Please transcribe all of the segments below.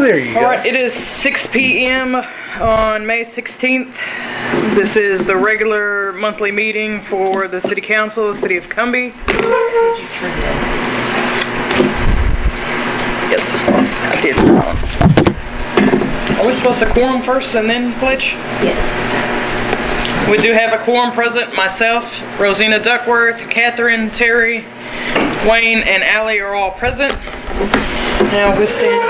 there you go. All right, it is 6 p.m. on May 16th. This is the regular monthly meeting for the City Council of the City of Cumbie. Yes, I did. Are we supposed to quorum first and then pledge? Yes. We do have a quorum present. Myself, Rosina Duckworth, Catherine, Terry, Wayne, and Allie are all present. Now we stand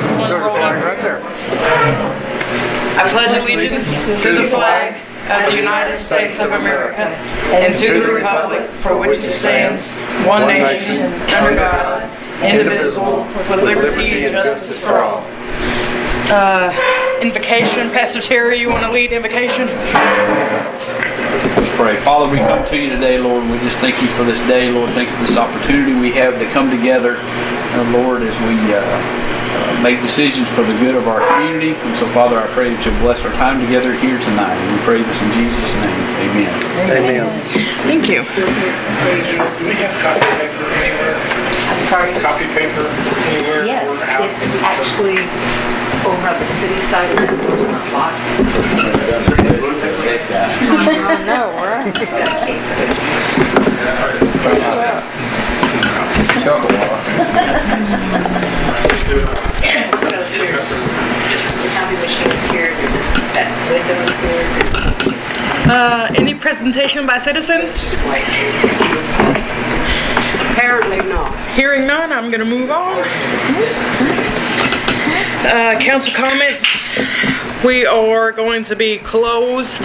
for the pledge. Right there. I pledge allegiance to the flag of the United States of America and to the republic for which it stands, one nation, under God, indivisible, with liberty and justice for all. Invocation. Pastor Terry, you want to lead invocation? Let's pray. Father, we come to you today, Lord, and we just thank you for this day, Lord. Thank you for this opportunity we have to come together, Lord, as we make decisions for the good of our community. And so, Father, I pray that you'll bless our time together here tonight. And we pray this in Jesus' name. Amen. Amen. Thank you. Do we have copy paper anywhere? I'm sorry. Copy paper anywhere? Yes, Or out? it's actually over on the city side of the door. It's not locked. I know, right? So there's the copy machines here. There's that windows there. Any presentation by citizens? Apparently not. Hearing none, I'm going to move on. Council comments. We are going to be closed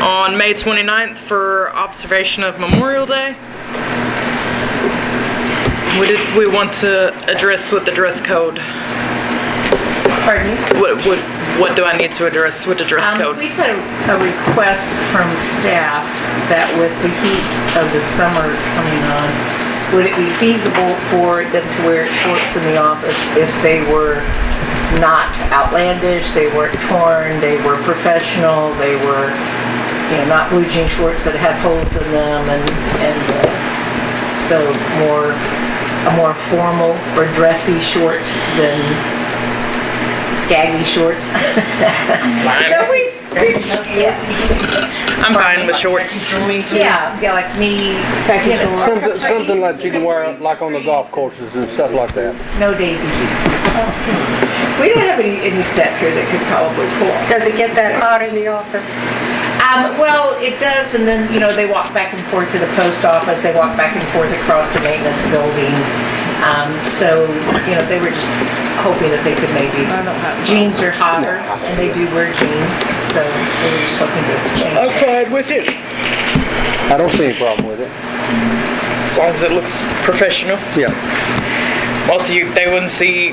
on May 29th for observation of Memorial Day. What did we want to address with the dress code? Pardon me? What do I need to address with the dress code? We've got a request from staff that with the heat of the summer coming on, would it be feasible for them to wear shorts in the office if they were not outlandish, they weren't torn, they were professional, they were, not blue jean shorts that had holes in them, and so a more formal or dressy short than skaggy shorts. So I'm fine with shorts. yeah, like me, Something like you can wear like on the golf courses and stuff like that. no Daisy Duke. We don't have any staff here that could probably pull off. Does it get that hot in the office? Well, it does, and then, they walk back and forth to the post office, they walk back and forth across the maintenance building. So, they were just hoping that they could maybe, jeans are hotter, and they do wear jeans, so they were just hoping to change I'm that. fine with it. I don't see any problem with it. As long as it looks professional. Yeah. Most of they wouldn't see,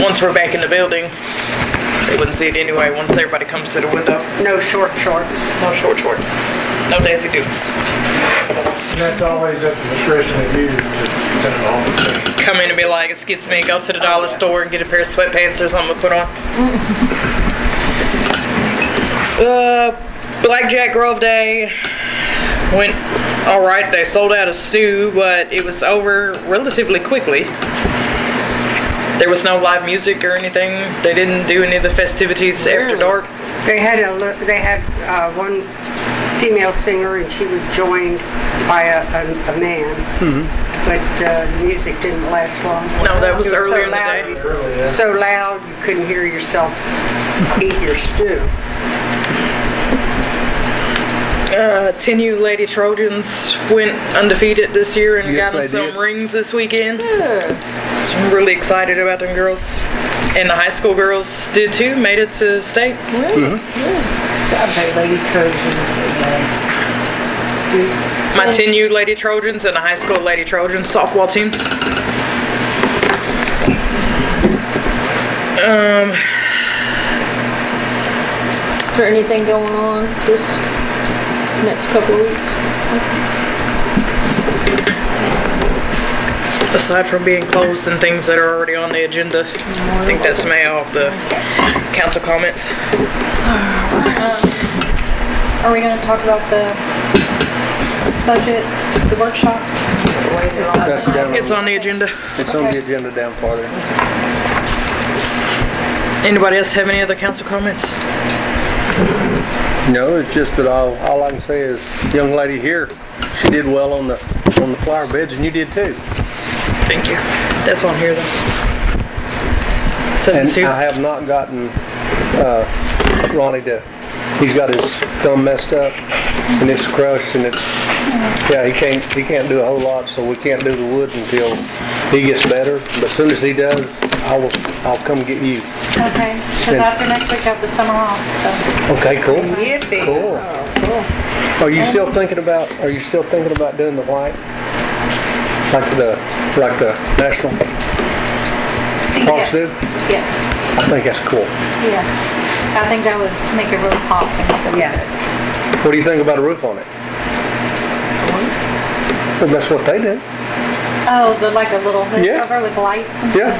once we're back in the building, they wouldn't see it anyway once everybody comes to the window. No short shorts. No short shorts. No Daisy Dukes. And that's always at the discretion of you to send it on. Come in and be like, excuse me, go to the dollar store and get a pair of sweatpants or something to put on. Blackjack Grove Day went alright. They sold out a stew, but it was over relatively quickly. There was no live music or anything. They didn't do any of the festivities after dark. They had one female singer, and she was joined by a man. Mm-hmm. But the music didn't last long. No, that was It earlier in so the loud, day. So loud you couldn't hear yourself eat your stew. 10U Lady Trojans went undefeated this year and Yes, got them they some did. rings this weekend. So I'm really excited about them girls. And the high school girls did too, made it to state. Really? So I've got Lady Trojans My 10U Lady Trojans and the high school Lady Trojans softball teams. Is there anything going on this next couple of weeks? Aside from being closed and things that are already on the agenda, I think that's May off the council comments. Are we going to talk about the budget, the workshop? That's down It's on the agenda. It's on the agenda down farther. Anybody else have any other council comments? No, it's just that all I can say is, young lady here, she did well on the flower beds, and you did too. Thank you. That's on here though. And 72. I have not gotten Ronnie to. He's got his thumb messed up, and it's crushed, and it's he can't do a whole lot, so we can't do the wood until he gets better. But as soon as he does, I'll come get you. Okay, because after next week I have the summer off, so. Okay, cool. Yippee. Cool. Are you still thinking about doing the white? Like the national parks do? Yes, I think that's cool. yeah. I think that would make it really pop and make it look Yeah. good. What do you think about a roof on it? Well, that's what they do. Oh, is it like a little hood Yeah. cover with lights and Yeah.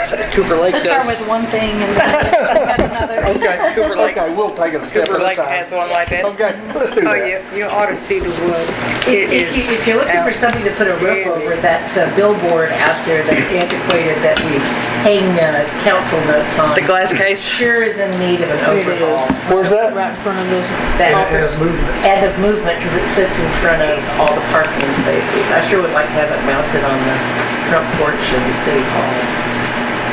stuff? Cooper Lake Let's start does. with one thing and then got another. Okay, Cooper Lake. Okay, we'll take it a step Cooper at a Lake time. has one like that. Okay, let's do Oh, that. you ought to see the wood. It is If you're looking for something to put a roof over, that billboard out there that's antiquated that we hang council notes on. The glass case. Sure is in need of an It is. overhaul. Where's that? Right in front of the That As movement. end of movement, because it sits in front of all the parking spaces. I sure would like to have it mounted on the front porch of the city hall.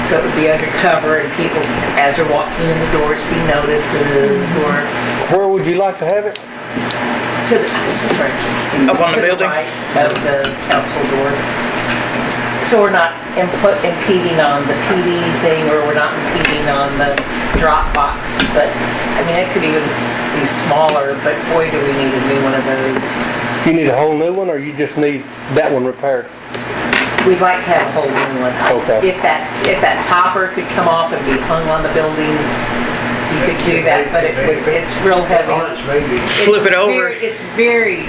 So it would be undercover and people, as they're walking in the door, see notices or Where would you like to have it? to the, I'm so sorry. Up on the to building? right of the council door. So we're not impeding on the PD thing, or we're not impeding on the drop box, but, I mean, it could even be smaller, but boy, do we need a new one of those. You need a whole new one, or you just need that one repaired? We'd like to have a whole new one. Okay. If that topper could come off and be hung on the building, you could do that, but it's real heavy. Arch, maybe. Flip it over. It's very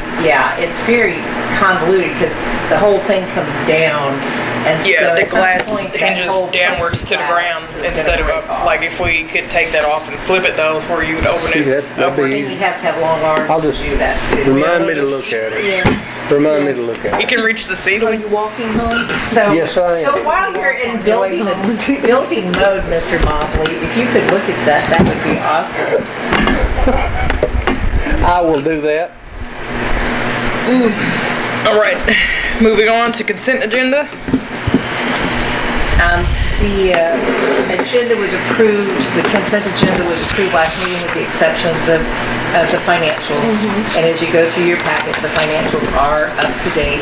convoluted because the whole thing comes down, and so Yeah, the at some glass point, that hinges whole place downwards to the ground collapses, it's instead of gonna break up. off. Like if we could take that off and flip it though, where you would open See, it that'd be upwards. Then you'd have to have long arms I'll to just do that too. Remind me to look at it. Remind me to look at You it. can reach the Are ceiling. you walking home? So, Yes, I am. So while you're in building mode, Mr. Mobley, if you could look at that, that would be awesome. I will do that. All right, moving on to consent agenda. The agenda was approved, the consent agenda was approved last meeting with the exception of the financials. And as you go through your packet, the financials are up to date.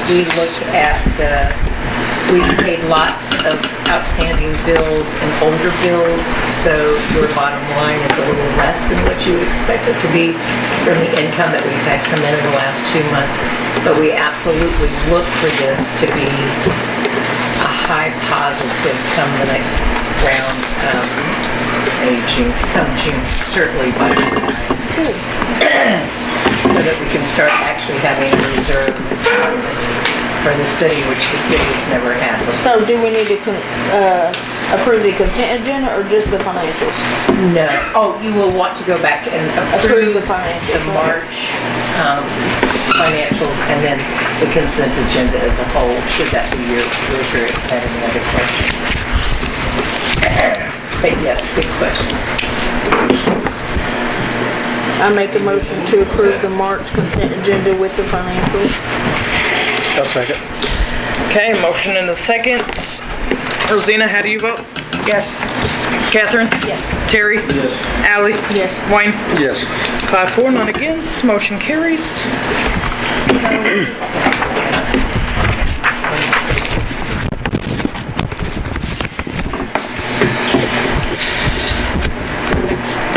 We looked at, we paid lots of outstanding bills and older bills, so your bottom line is a little less than what you would expect it to be from the income that we've had come in the last 2 months. But we absolutely look for this to be a high positive come the next round, come June, certainly by July. So that we can start actually having a reserve for the city, which the city has never had before. So do we need to approve the consent agenda or just the financials? No. Oh, you will want to go back and Approve approve the financials. the March financials and then the consent agenda as a whole, should that be your wish or had any other questions. But yes, good question. I make a motion to approve the March consent agenda with the financials. I'll second. Okay, motion in the second. Rosina, how do you vote? Yes. Catherine? Yes. Terry? Yes. Ally? Yes. Wayne? Yes. 5-4, none against, motion carries.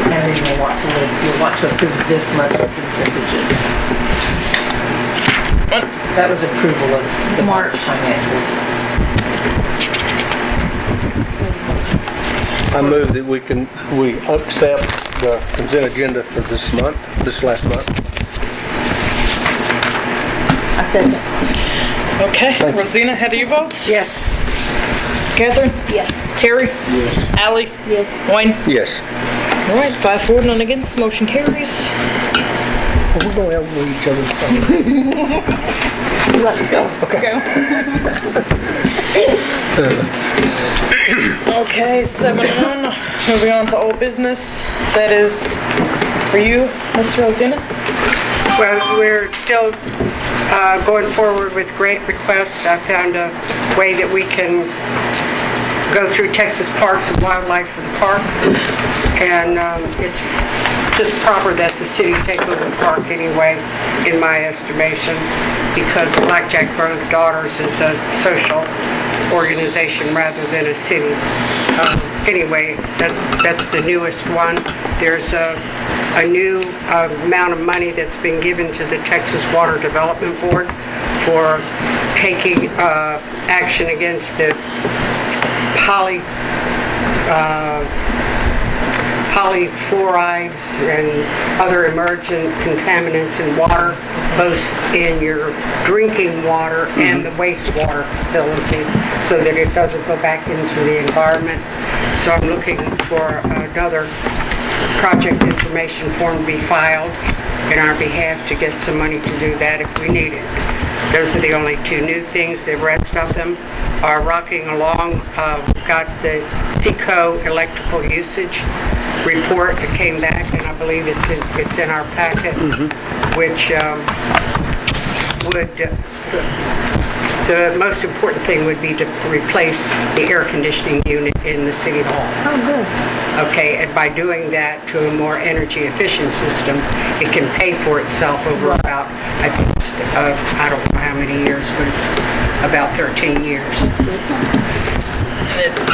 And then you'll want to approve this month's consent agenda. That was approval of the March financials. I move that we accept the consent agenda for this last month. I second. Okay, Thank you. Rosina, how do you vote? Yes. Catherine? Yes. Terry? Yes. Ally? Yes. Wayne? Yes. All right, 5-4, none against, motion carries. We're going to have each other's things. Let it go. Okay, 7-1, moving on to old business. That is for you, Ms. Rosina. Well, we're still going forward with grant requests. I found a way that we can go through Texas Parks and Wildlife for the park, and it's just proper that the city take over the park anyway, in my estimation, because Blackjack Grove Daughters is a social organization rather than a city. Anyway, that's the newest one. There's a new amount of money that's been given to the Texas Water Development Board for taking action against the polyfluorides and other emergent contaminants in water, both in your drinking water and the wastewater facility, so that it doesn't go back into the environment. So I'm looking for another project information form to be filed in our behalf to get some money to do that if we need it. Those are the only two new things. The rest of them are rocking along. We've got the SECO electrical usage report that came back, and I believe it's in our packet, which would, the most important thing would be to replace the air conditioning unit in the city hall. Oh, good. Okay, and by doing that to a more energy efficient system, it can pay for itself over about, I think, I don't know how many years, but it's about 13 years.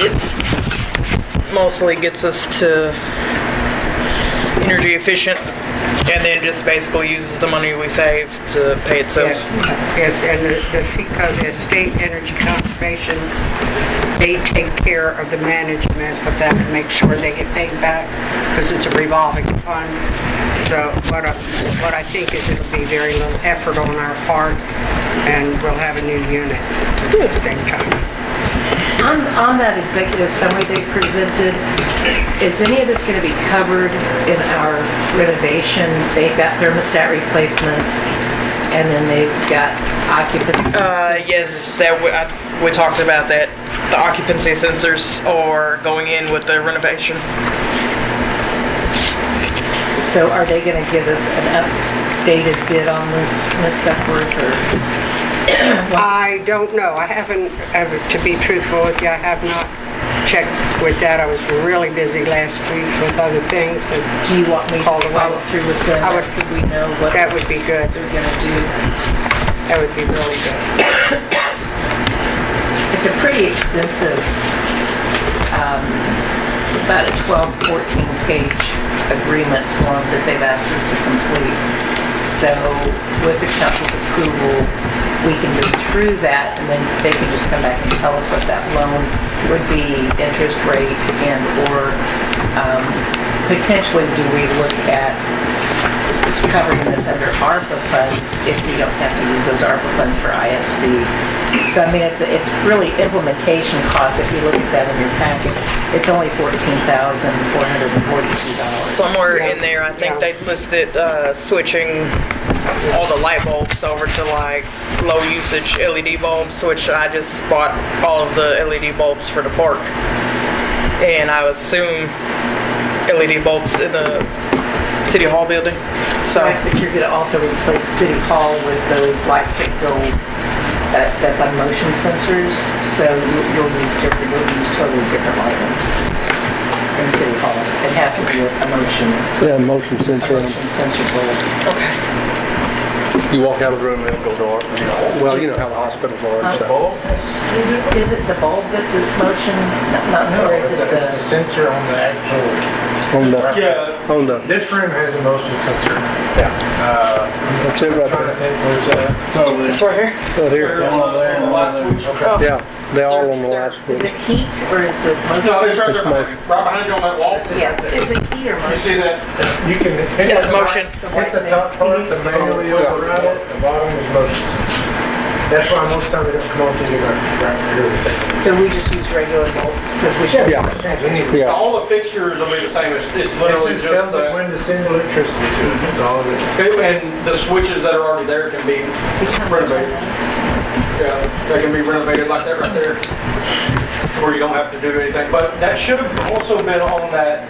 It's mostly gets us to energy efficient, and then just basically uses the money we save to pay itself. Yes, and the SECO, the State Energy Conservation, they take care of the management of that and make sure they get paid back, because it's a revolving fund. So what I think is it'll be very little effort on our part, and we'll have a new unit at the same time. On that executive summary they presented, is any of this going to be covered in our renovation? They've got thermostat replacements, and then they've got occupancy sensors. Yes, that we talked about that. The occupancy sensors are going in with the renovation. So are they going to give us an updated bid on this, Ms. Duckworth, or? I don't know. I haven't, to be truthful with you, I have not checked with that. I was really busy last week with other things. And do you want me to follow through with them? I would, after we know what that would be good. they're going to do? That would be really good. It's a pretty extensive, it's about a 12, 14-page agreement form that they've asked us to complete. So with the council's approval, we can move through that, and then they can just come back and tell us what that loan would be, interest rate, and or potentially do we look at covering this under ARPA funds if we don't have to use those ARPA funds for ISD. So I mean, it's really implementation costs. If you look at that in your packet, it's only $14,442. Somewhere in there, I think they listed switching all the light bulbs over to like low usage LED bulbs, which I just bought all of the LED bulbs for the park. And I assume LED bulbs in the City Hall building. So, right, but you're going to also replace City Hall with those lights that go, that's on motion sensors, so you'll use totally different lighting in City Hall. It has to be a motion. Yeah, motion sensor. Motion sensor bulb. okay. You walk out of the room and it'll go dark. Well, you know how the hospitals are and stuff. Is it the bulb that's in motion? Or is it It's the sensor on the actual. On the, This room has a motion sensor. yeah. That's it right Trying to there. think where's that. It's right here. Right here. Okay. Yeah, they're all on the last Is switch. it heat or is it motion? No, it's right It's there, motion. right behind you on that wall. Yeah, is it heat or You motion? see that? You can hit Yes, the motion. Hit the top part to manually override it. The bottom is motion. That's why most time they don't come on to you right. So we just use regular bolts, because we should. Yeah. All the fixtures will be the same, it's literally It just just tells it that. when to send electricity to it, that's all it is. And the switches that are already there can be renovated. Yeah, they can be renovated like that right there, where you don't have to do anything. But that should have also been on that,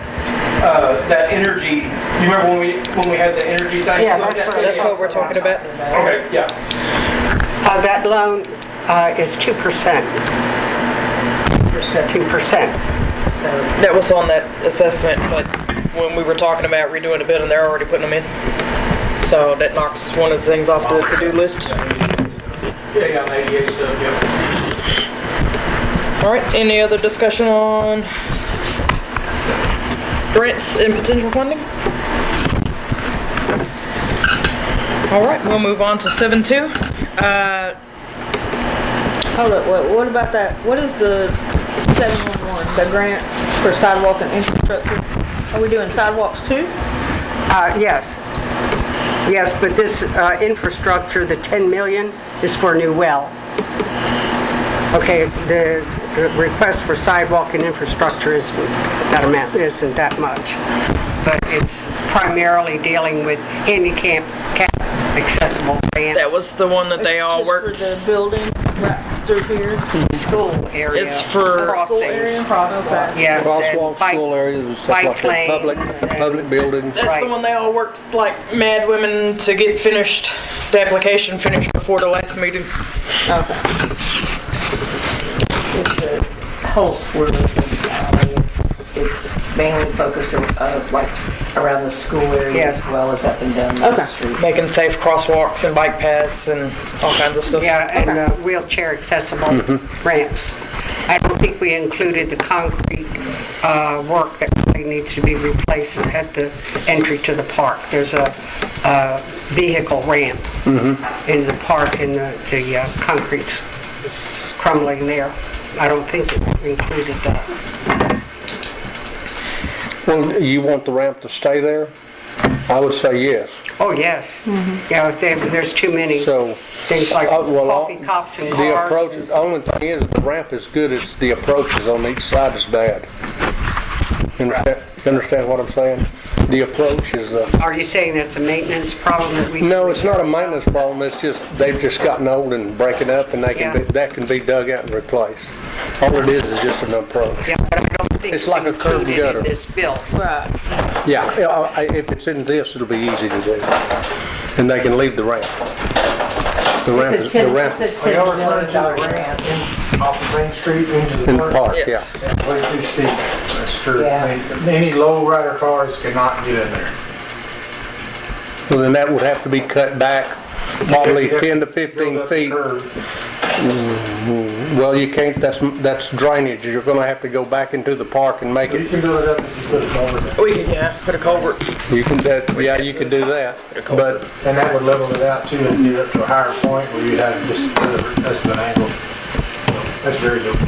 that energy, you remember when we had the energy thing? Yeah, That's what we're talking about. Okay, yeah. That loan is 2%. 2%. So, That was on that assessment, but when we were talking about redoing the building, they're already putting them in. So that knocks one of the things off the to-do list. Yeah, 88 stuff, yeah. All right, any other discussion on grants and potential funding? All right, we'll move on to 7.2. Hold up, what about that, what is the 711, the grant for sidewalk and infrastructure? Are we doing sidewalks too? Yes. Yes, but this infrastructure, the 10 million, is for a new well. Okay, it's the request for sidewalk and infrastructure is, that amount isn't that much. But it's primarily dealing with handicap accessible ramps. That was the one that they all worked. Just for the building right through here? School area. It's for School area? Okay. Yeah. Crosswalk, school areas and stuff like that, bike public lanes, buildings. That's Right. the one they all worked like mad women to get finished, the application finished before the last meeting. Okay. it's a whole slew of things, Ally. It's mainly focused like around the school area Yes. as well as up and down the Okay. street. Making safe crosswalks and bike paths and all kinds of stuff. Yeah, and wheelchair accessible ramps. I don't think we included the concrete work that really needs to be replaced at the entry to the park. There's a vehicle ramp in the park, and the concrete's crumbling there. I don't think it included that. Well, you want the ramp to stay there? I would say yes. Oh, yes. Yeah, there's too many So, things like coffee cups and the cars. approach, the only thing is, the ramp is good, it's the approaches on each side is bad. You understand what I'm saying? The approach is, Are you saying that's a maintenance problem that we? no, it's not a maintenance problem, it's just, they've just gotten old and breaking up, and that can be dug out and replaced. All it is just an approach. Yeah, but I don't think It's like a curb included gutter. in this bill. Right. Yeah, if it's in this, it'll be easy to do. And they can leave the ramp. The ramp is, the ramp It's a $10 million grant. Off of Main Street into in the the park. park, Yes. yeah. That's way too steep, that's true. Yeah. I mean, any low rider cars cannot get in there. Well, then that would have to be cut back probably 10 to 15 Build up the feet. curb. Well, you can't, that's drainage. You're gonna have to go back into the park and make You it, can build it up if you put a culvert in. We can, put a culvert. you can, you could do that. But, And that would level it out too and get it up to a higher point where you'd have just less than an angle. That's very good.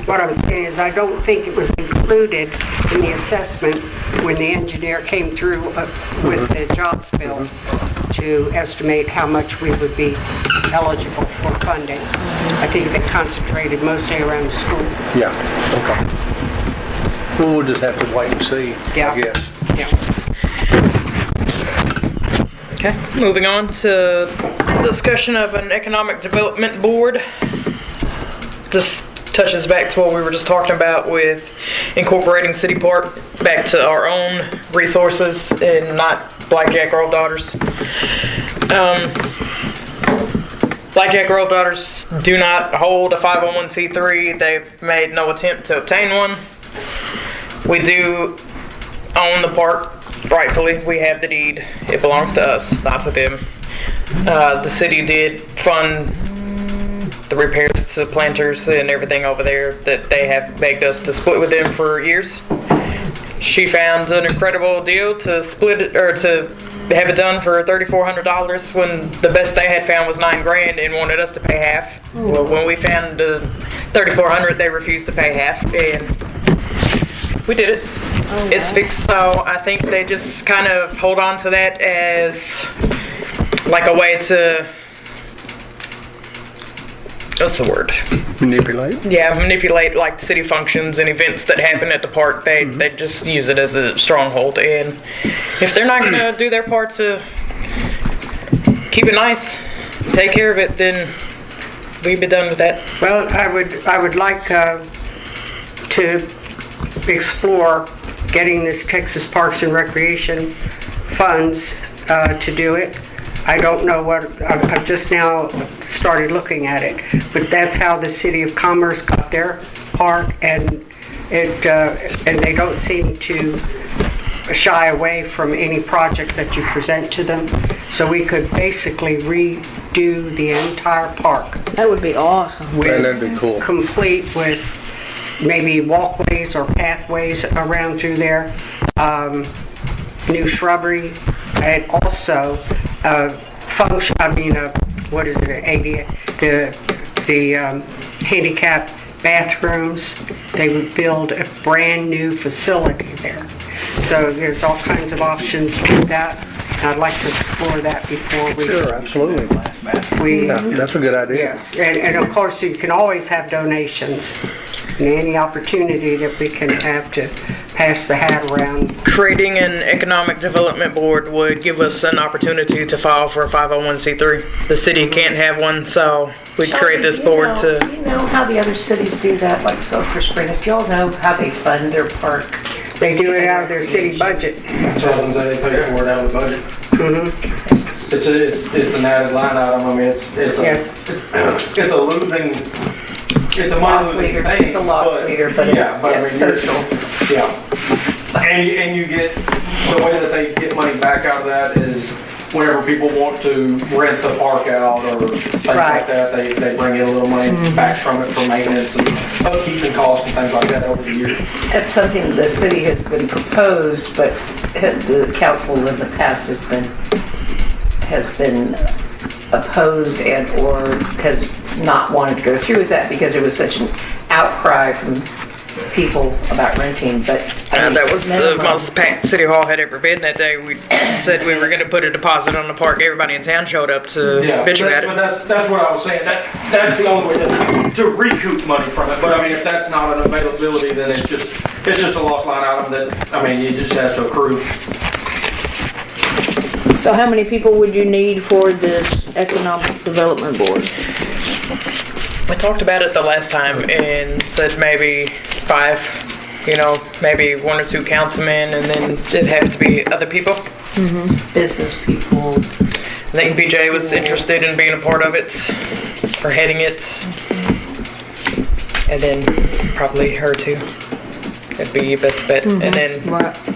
What I'm saying is I don't think it was included in the assessment when the engineer came through with the jobs bill to estimate how much we would be eligible for funding. I think they concentrated mostly around the school. yeah, okay. Well, we'll just have to wait and see, Yeah. I guess. Yeah. Okay, moving on to discussion of an economic development board. This touches back to what we were just talking about with incorporating City Park back to our own resources and not Blackjack Grove Daughters. Blackjack Grove Daughters do not hold a 501c3. They've made no attempt to obtain one. We do own the park rightfully. We have the deed. It belongs to us, not to them. The city did fund the repairs to the planters and everything over there that they have begged us to split with them for years. She found an incredible deal to split it, or to have it done for $3,400 when the best they had found was $9,000 and wanted us to pay half. Well, when we found the $3,400, they refused to pay half, and we did it. It's fixed, so I think they just kind of hold on to that as like a way to, what's the word? Manipulate. Yeah, manipulate like city functions and events that happen at the park. They just use it as a stronghold. And if they're not gonna do their part to keep it nice, take care of it, then we'd be done with that. Well, I would like to explore getting this Texas Parks and Recreation funds to do it. I don't know I've just now started looking at it, but that's how the City of Commerce got their park, and they don't seem to shy away from any project that you present to them. So we could basically redo the entire park. That would be awesome. That'd be cool. Complete with maybe walkways or pathways around through there, new shrubbery, and also function. What is it? The handicap bathrooms. They would build a brand new facility there. So there's all kinds of options to that. I'd like to explore that before we. Sure, absolutely. That's a good idea. Yes, and of course you can always have donations. And any opportunity that we can have to pass the hat around. Creating an economic development board would give us an opportunity to file for a 501c3. The city can't have one, so we'd create this board to. You know how the other cities do that, like Sulphur Springs? Do y'all know how they fund their park? They do it out of their city budget. That's what I was gonna say, they pay for it out of the budget. Mm-hmm. It's an added line item, I mean, it's a losing, it's a Loss money leader. thing. It's a loss leader, but yeah, but I mean, it's social. Yeah. And you get, the way that they get money back out of that is whenever people want to rent the park out or things like that, they bring in a little money back from it for maintenance and upkeeping costs and things like that over the years. That's something the city has been proposed, but the council in the past has been opposed and or has not wanted to go through with that because there was such an outcry from people about renting, but That was the most packed City Hall had ever been that day. We said we were going to put a deposit on the park. Everybody in town showed up to bitch about but it. that's what I was saying. That's the only way to recoup money from it. But I mean, if that's not an availability, then it's just a lost line item that, I mean, you just have to accrue. So how many people would you need for this economic development board? We talked about it the last time and said maybe 5, maybe 1 or 2 councilmen, and then it'd have to be other people. business people. I think BJ was interested in being a part of it, or heading it, and then probably her too. That'd be your best bet, and then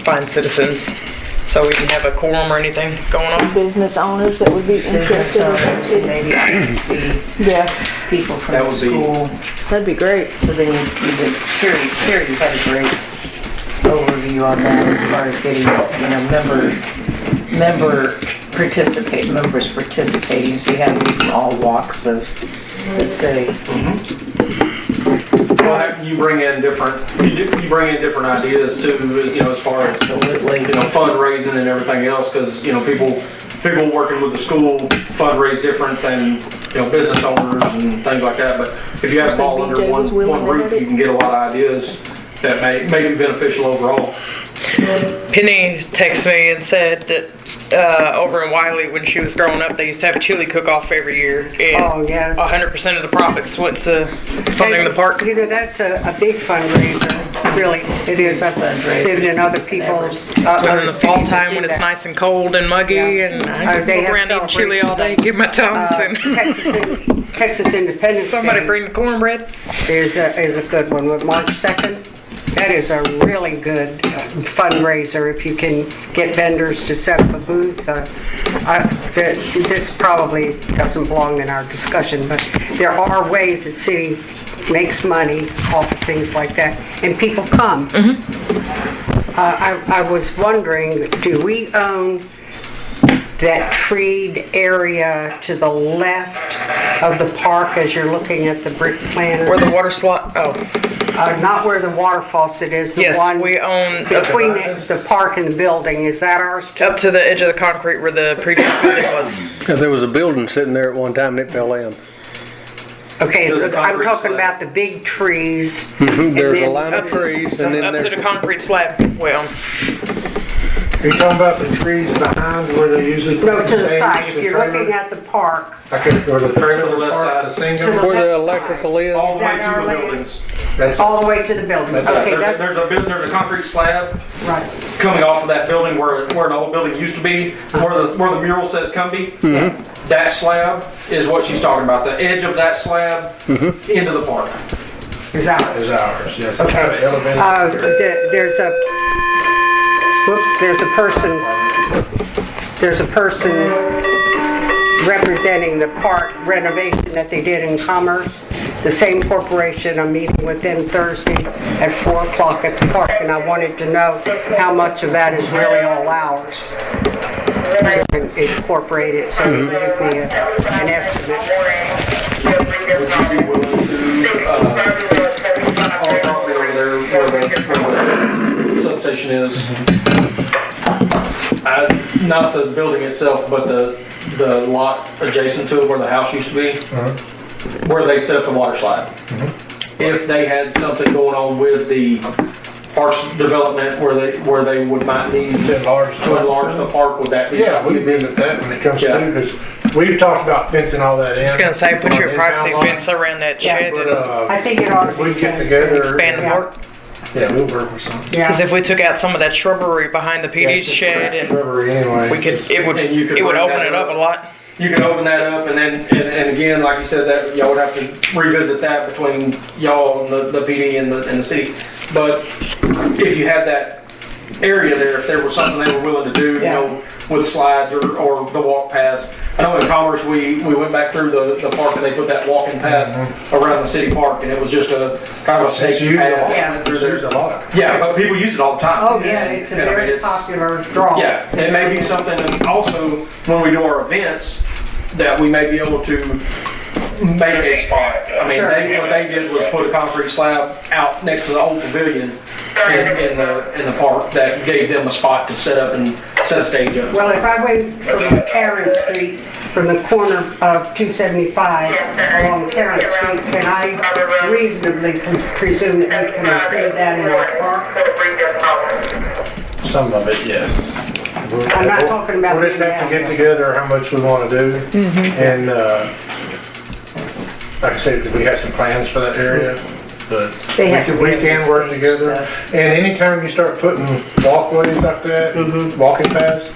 find citizens so we can have a quorum or anything going on. Business owners that would be Business interested in owners and maybe ISD Yeah, people from That the would be- school. that'd be great. So then Carrie had a great overview on that as far as getting, members participating, so you have people from all walks of the city. Well, you bring in different ideas too, as far as fundraising and everything else, because people working with the school fundraise different than business owners and things like that. But if you have it all under one roof, you can get a lot of ideas that may be beneficial overall. Penny texted me and said that over in Wiley, when she was growing up, they used to have a chili cook-off every year, and 100% of the profits went to funding the park. That's a big fundraiser, really. It is a living in other people's. And in the fall time when it's nice and cold and muggy, and I they go have around eating chili all day, give my tongues, and Texas Independence somebody Day bring the cornbread. is a good one with March 2nd. That is a really good fundraiser if you can get vendors to set up a booth. This probably doesn't belong in our discussion, but there are ways that city makes money off of things like that, and people come. I was wondering, do we own that treed area to the left of the park as you're looking at the brick plan? Where the water slide, Not where the water faucet is, the Yes, one we own between the park and the building. Is that ours too? up to the edge of the concrete where the previous building was. Cause there was a building sitting there at one time and it fell in. Okay, To the I'm concrete talking slab. about the big trees. There's a then- line of trees and then Up to the there, concrete slab we own. Are you talking about the trees behind where they usually? No, to the stage, side. If the you're trailer? looking at the park, Like where the trailer To the was left parked, side. the single? where the electrical is. All the way Is that to the our land? buildings. That's, all the way to the building. That's Okay, There's a concrete slab right. coming off of that building where an old building used to be, where the mural says Cumbie. That slab is what she's talking about, the edge of that slab into the park. Is ours. is ours, yes. Okay. Kind of elevated. There's a person representing the park renovation that they did in Commerce. The same corporation I'm meeting with them Thursday at 4 o'clock at the park, and I wanted to know how much of that is really all ours. Incorporate it so you give me an estimate. Would you be willing to, our property over there where the substation is, not the building itself, but the lot adjacent to it where the house used to be, where they set up the water slide. If they had something going on with the parks development where they might need To enlarge the park, would that be Yeah, something? we can visit that when it comes Yeah. to, because we've talked about fencing all that in. I was gonna say, put your On privacy inbound fence around that shed But, and I think it ought to if we be get fenced. together. expand the park. Yeah, we'll work with something. Because Yeah, if we took out some of that shrubbery behind the PD's shed and Shrubbery anyway. we could, it would And you could open bring that it up up. a lot. You can open that up and then, and again, like you said, that y'all would have to revisit that between y'all and the PD and the city. But if you had that area there, if there was something they were willing to do, you know, with slides or the walk paths. I know in Commerce, we went back through the park and they put that walking path around the city park and it was just a kind of a It's safety used a path. lot. that went through It's used a there. lot. Yeah, but people use it all the time. oh yeah, it's a And I mean, very it's- popular draw. Yeah, it may be something that also, when we do our events, that we may be able to make a spot. I mean, what they did was put a concrete slab out next to the old pavilion in the park that gave them a spot to set up and set a stage up. Well, if I went from Karen Street, from the corner of 275 along Karen Street, can I reasonably presume that you can include that in our park? Some of it, yes. I'm not talking about We'll just the have to get alley. together how much we want to do. And, like I said, we have some plans for that area, but They have to we be able can to work stage together. stuff. And anytime you start putting walkways like that, walking paths,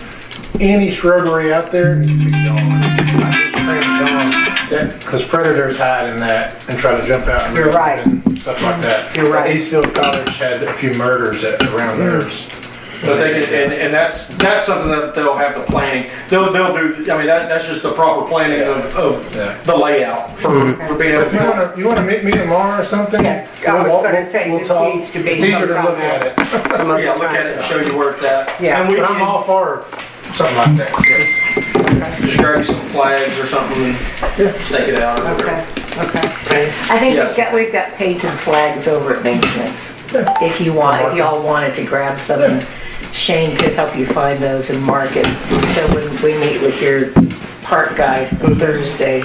any shrubbery out there needs to be gone. I just trained John, because predators hide in that and try to jump out. You're right. And stuff like that. You're right. Eastfield College had a few murders around theirs. But they can, and that's something that they'll have the planning. They'll do, I mean, that's just the proper planning of Yeah. the layout for being able If you to. you wanna meet me tomorrow or something? Yeah, I was we'll- gonna say, we'll this talk. needs to be It's easier to sometime look at it. some other Yeah, look at it and show you where it's at. Yeah. And we But I'm all for something like that. just grab you some flags or something and stake it out or whatever. Okay, okay. I think Yeah. we've got painted flags over at maintenance. If y'all wanted to grab some, and Shane could help you find those and mark it. So when we meet with your park guy Thursday,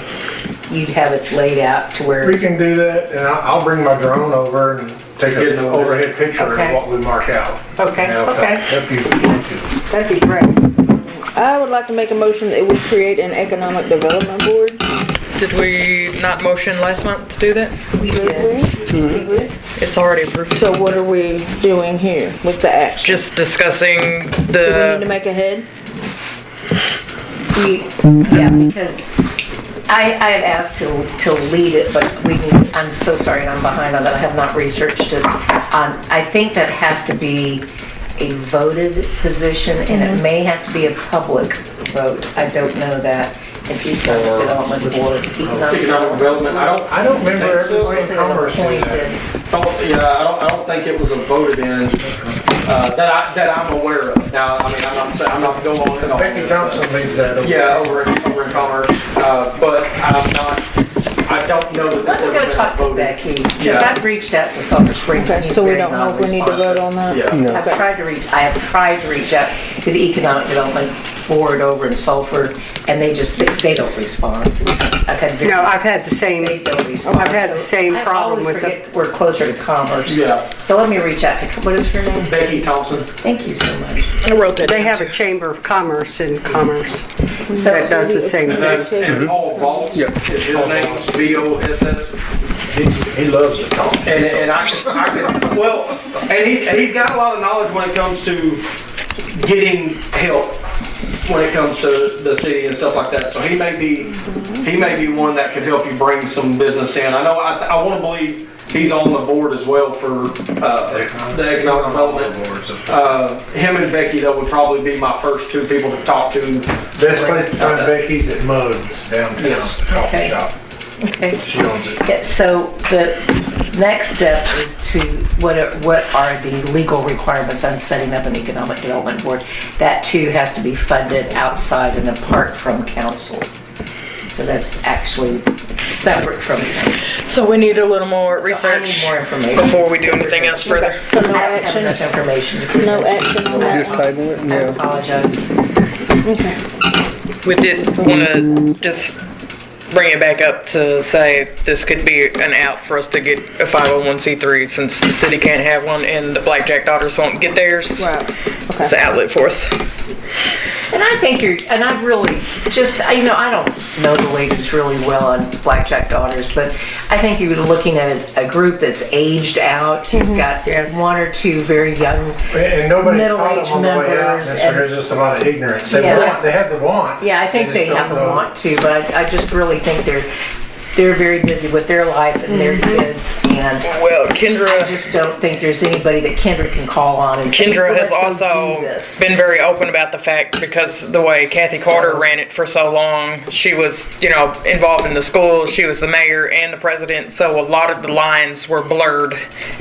you'd have it laid out to where. We can do that, and I'll bring my drone over and take Get an an overhead. overhead picture Okay. of what we mark out. Okay, And it'll okay. help you. That'd be great. I would like to make a motion that we create an economic development board. Did we not motion last month to do that? We did. It's already approved. So what are we doing here with the action? Just discussing Do we need to the, make a head? Yeah, because I had asked to lead it, but I'm so sorry and I'm behind on that. I have not researched it. I think that has to be a voted position and it may have to be a public vote. I don't know that. If you development board, Economic development, I don't remember or is everything it Commerce did appointed? that. I don't think it was a voted in, that I'm aware of. Now, I mean, I'm not going on and on. Becky Johnson leads that over. Yeah, over in Commerce, but I I don't know that. Let's it's go ever been talk to voted. Becky, because Yeah. I've reached out to Sulphur Springs. and Okay, he's so we very don't know if we need to vote on that? Yeah. No. I have tried to reach out to the Economic Development Board over in Sulphur, and they don't respond. I've had No, I've had the same, They don't respond. I've had the So same I problem always with the, forget we're closer to Commerce. Yeah. So let me reach out to, what is her name? Becky Thompson. Thank you so much. I wrote that they down have too. a Chamber of Commerce in Commerce So that does the same And thing. and Paul Voss, Yep. is his name, VOSS. He loves to talk. And I can, well, and he's got a lot of knowledge when it comes to getting help when it comes to the city and stuff like that. So he may be one that could help you bring some business in. I know, I want to believe he's on the board as well for the economic development. Him and Becky, though, would probably be my first two people to talk to. Best place to find Becky's at Mugs downtown, Yes. the coffee Okay. shop. Okay. She owns it. Yeah, so the next step is to, what are the legal requirements on setting up an economic development board? That too has to be funded outside and apart from council. So that's actually separate from council. So we need a little more So I need research more information. before we do anything else further. So no I don't have enough action? information to present. No action on We'll that just one? table it, I yeah. apologize. Okay. We did want to just bring it back up to say this could be an out for us to get a 501c3 since the city can't have one and the Blackjack Daughters won't get theirs. Right, It's an outlet for us. And I think and I've really just, I don't know the ladies really well on Blackjack Daughters, but I think you're looking at a group that's aged out. You've got Yes. one or two very young, And nobody taught Middle-aged them on the way out, members and and- there's just a lot of ignorance. They Yeah. want, they have the want. yeah, I think they just have don't a know. want to, but I just really think they're very busy with their life and their kids, and Well, I Kendra just don't think there's anybody that Kendra can call on and say, Kendra "Well, has let's go also do this." been very open about the fact because the way Kathy Carter ran it for so long, she was, involved in the schools, she was the mayor and the president, so a lot of the lines were blurred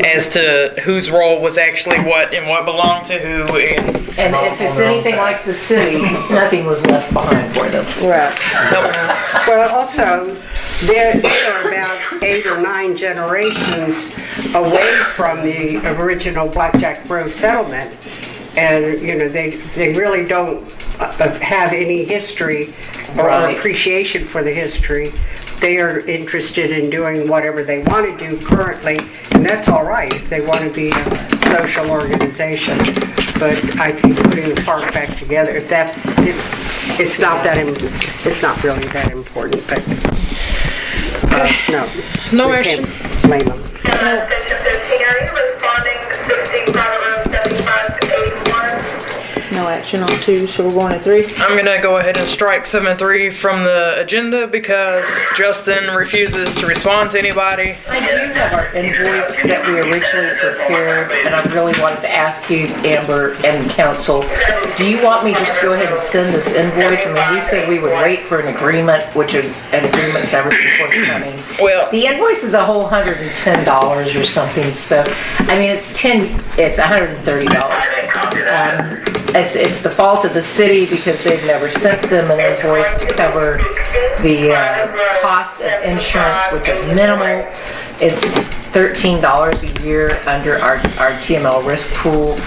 as to whose role was actually what and what belonged to who. And if it's anything like the city, nothing was left behind for them. right. Well, also, there are about 8 or 9 generations away from the original Blackjack Grove settlement. And, they really don't have any history or Right. appreciation for the history. They are interested in doing whatever they want to do currently, and that's all right if they want to be a social organization. But I think putting the park back together, it's not really that important, but no. No we action. can't blame them. Section 15, are you responding 16 Private Road 75 to 81? No action on 2, so we're going to 3. I'm gonna go ahead and strike 7-3 from the agenda because Justin refuses to respond to anybody. I do have our invoice that we originally prepared, and I really wanted to ask you, Amber and council, do you want me just to go ahead and send this invoice? I mean, we said we would wait for an agreement, which an agreement's ever forthcoming. Well, The invoice is a whole $110 or something, so, I mean, it's $130. It's the fault of the city because they've never sent them an invoice to cover the cost of insurance, which is minimal. It's $13 a year under our TML risk pool.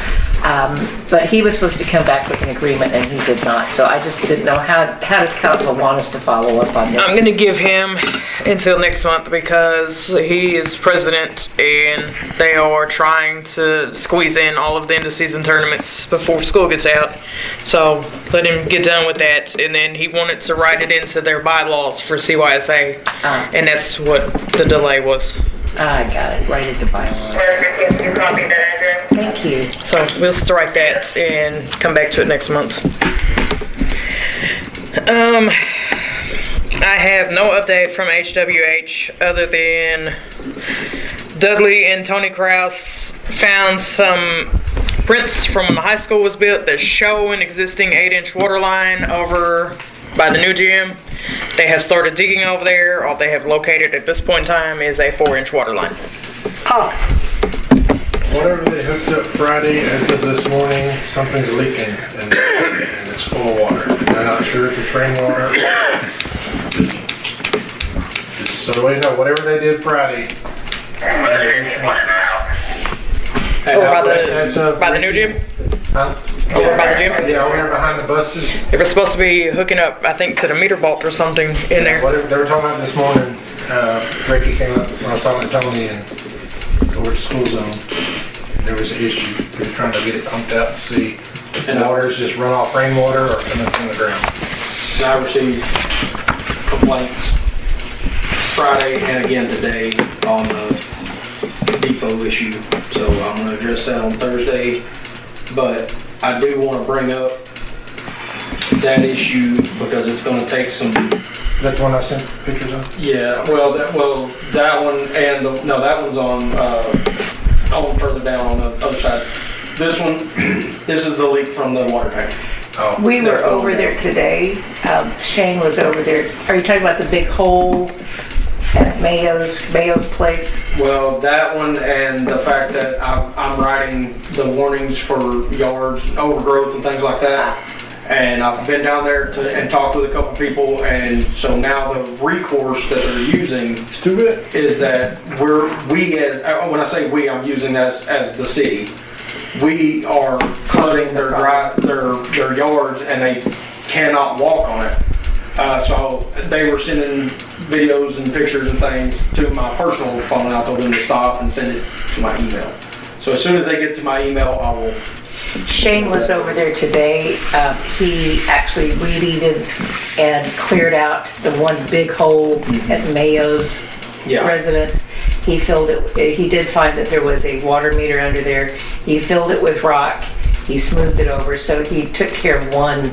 But he was supposed to come back with an agreement and he did not. So I just didn't know how does council want us to follow up on this? I'm gonna give him until next month because he is president and they are trying to squeeze in all of the end of season tournaments before school gets out. So let him get done with that, and then he wanted to write it into their bylaws for CYSA, and that's what the delay was. I got it. Right at the bylaw. You copy that address? Thank you. So we'll strike that and come back to it next month. I have no update from HWH other than Dudley and Tony Krause found some prints from when the high school was built that show an existing 8-inch water line over by the new gym. They have started digging over there. All they have located at this point in time is a 4-inch water line. Oh, Whatever they hooked up Friday, as of this morning, something's leaking and it's full of water. They're not sure if it's rainwater. It's So wait, no, whatever they did Friday. Over by the new gym? Huh? Over by the gym? Yeah, over here behind the buses. They were supposed to be hooking up, I think, to the meter vault or something in there. Whatever they were talking about this morning, Ricky came up when I was talking to Tony and over at school zone. And there was an issue. They were trying to get it pumped out to see if the water's just run off rainwater or coming from the ground. I received complaints Friday and again today on the depot issue, so I'm gonna address that on Thursday. But I do want to bring up that issue because it's gonna take some. That's the one I sent pictures of? Yeah, that one and that one's on further down on the other side. This one, this is the leak from the water tank. Oh. We were That's the over one. there today. Shane was over there. Are you talking about the big hole at Mayo's place? Well, that one and the fact that I'm writing the warnings for yards, overgrowth and things like that. And I've been down there and talked with a couple people, and so now the recourse that they're using is that when I say we, I'm using that as the city. We are cutting their yards and they cannot walk on it. So they were sending videos and pictures and things to my personal phone, and I told them to stop and send it to my email. So as soon as they get to my email, I will. Shane was over there today. He actually weed-eated and cleared out the one big hole at Mayo's resident. He filled it. He did find that there was a water meter under there. He filled it with rock. He smoothed it over. So he took care of one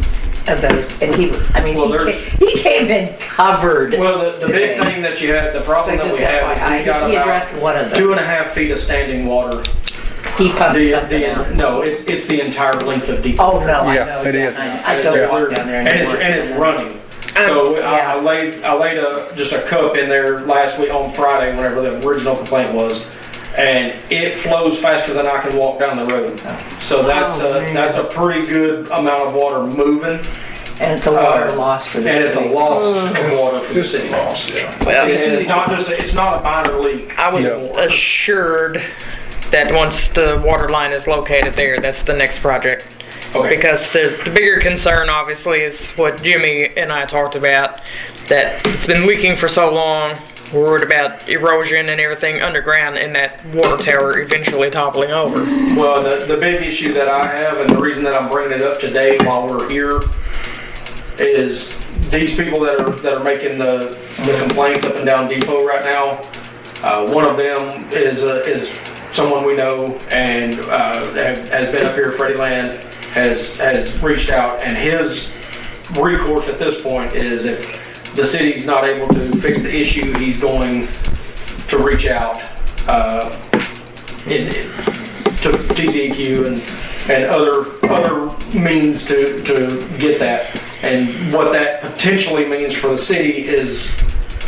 of those. And he came in covered. Well, the big thing that you have, the problem that we have, is we got he addressed one of about those. 2.5 feet of standing water. He pumped something out. No, it's the entire length of depot. Oh no, I Yeah, know. it is. I don't walk down there anymore. And it's running. So I laid just a cup in there last week on Friday, whenever the original complaint was, and it flows faster than I can walk down the road. So that's a pretty good amount of water moving. And it's a water loss for the city. And it's a loss of water for the city. Well, And it's not a minor leak. I was assured that once the water line is located there, that's the next project. Okay. Because the bigger concern, obviously, is what Jimmy and I talked about, that it's been leaking for so long. We're worried about erosion and everything underground and that water tower eventually toppling over. Well, the big issue that I have, and the reason that I'm bringing it up today while we're here, is these people that are making the complaints up and down Depot right now. One of them is someone we know and has been up here. Freddie Land has reached out, and his recourse at this point is if the city's not able to fix the issue, he's going to reach out to TCEQ and other means to get that. And what that potentially means for the city is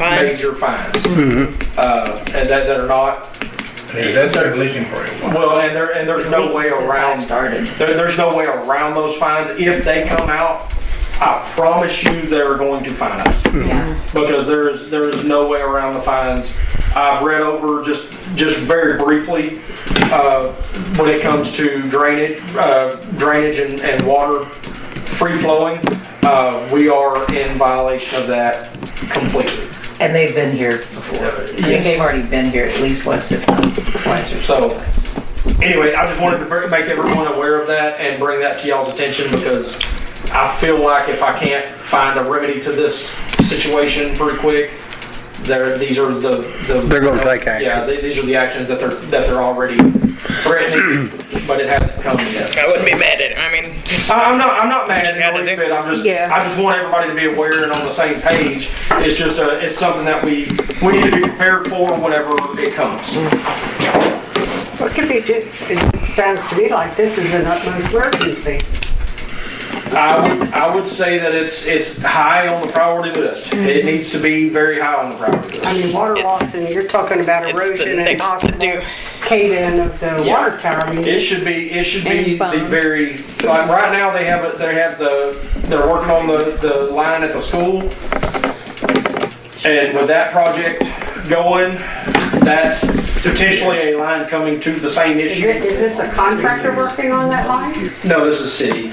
major fines, and that are not. That's started leaking for you. Well, and there's no way around. There's no way around those fines. If they come out, I promise you they're going to fine us. Yeah. Because there's no way around the fines. I've read over just very briefly when it comes to drainage and water free flowing. We are in violation of that completely. And they've been here before. I think Yes. they've already been here at least once, if not twice or so. Anyway, I just wanted to make everyone aware of that and bring that to y'all's attention, because I feel like if I can't find a remedy to this situation pretty quick, these are They're gonna take action. Yeah, these are the actions that they're already threatening, but it hasn't come yet. I wouldn't be mad at it. I mean, I'm not mad at Gotta the least do. bit. I just want everybody to be aware and on the same page. It's just it's something that we need to be prepared for whenever it comes. What could be, it sounds to me like this is an utmost emergency. I would say that it's high on the priority list. It needs to be very high on the priority list. I mean, water loss, and you're talking about it's the erosion and next to possible do. cave-in of the water tower. I mean, It should be Any the funds? very, like right now they're working on the line at the school. And with that project going, that's potentially a line coming to the same issue. Is this a contractor working on that line? No, this is city.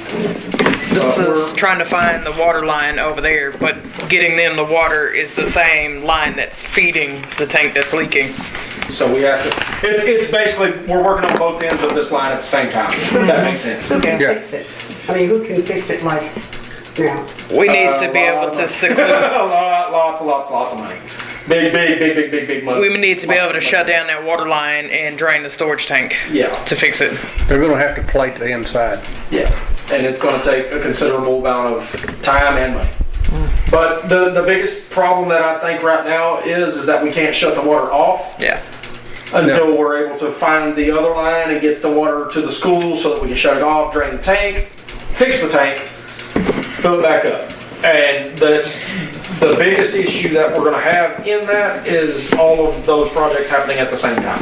This is trying to find the water line over there, but getting them the water is the same line that's feeding the tank that's leaking. So we have to, it's basically, we're working on both ends of this line at the same time, if that makes sense. Who can fix it? I mean, who can fix it like now? We need to be able to seclude. Lots of money. Big money. We need to be able to shut down that water line and drain the storage tank. Yeah. To fix it. They're gonna have to plate the inside. Yeah, and it's gonna take a considerable amount of time and money. But the biggest problem that I think right now is that we can't shut the water off Yeah. until we're able to find the other line and get the water to the school so that we can shut it off, drain the tank, fix the tank, fill it back up. And the biggest issue that we're gonna have in that is all of those projects happening at the same time.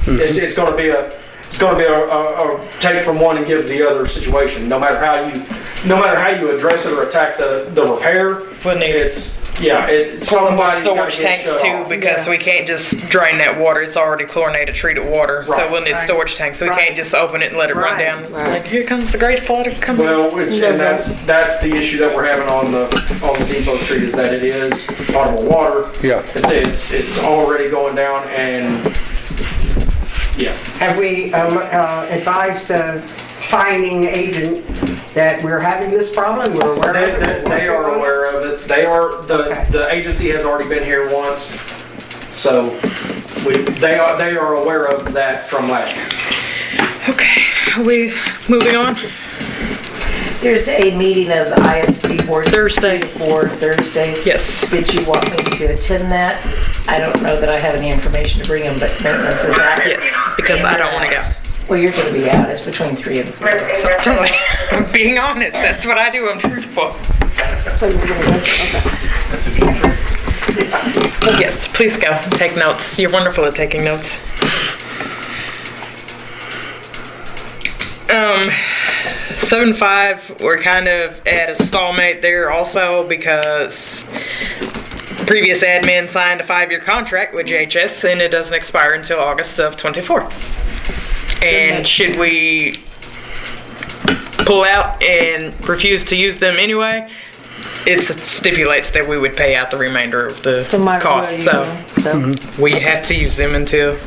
It's gonna be a take from one and give the other situation. No matter how you address it or attack the repair, We'll need it's somebody's storage gotta get tanks shut too, off. because we can't just drain that water. It's already chlorinated, treated water. So Right. we'll need storage tanks. We can't just open it and let it run Right. down. Like, here comes the great flood coming. Well, and that's the issue that we're having on the Depot Street is that it is potable water. Yeah. It's already going down and yeah. Have we advised the fining agent that we're having this problem? We're aware of it? They are aware of it. The agency has already been here once, so they are aware of that from last year. Okay, are we moving on? There's a meeting of the ISD board. Thursday. 3 to 4 Thursday. Yes. Did you want me to attend that? I don't know that I have any information to bring them, but maintenance is out. Yes, because I don't want to go. Well, you're gonna be out. It's between 3 and 4. Totally. I'm being honest. That's what I do. I'm truthful. Yes, please go. Take notes. You're wonderful at taking notes. 7-5, we're kind of at a stalemate there also because previous admin signed a 5-year contract with JHS and it doesn't expire until August of 24. And should we pull out and refuse to use them anyway, it stipulates that we would pay out the remainder of the cost. So we have to use them until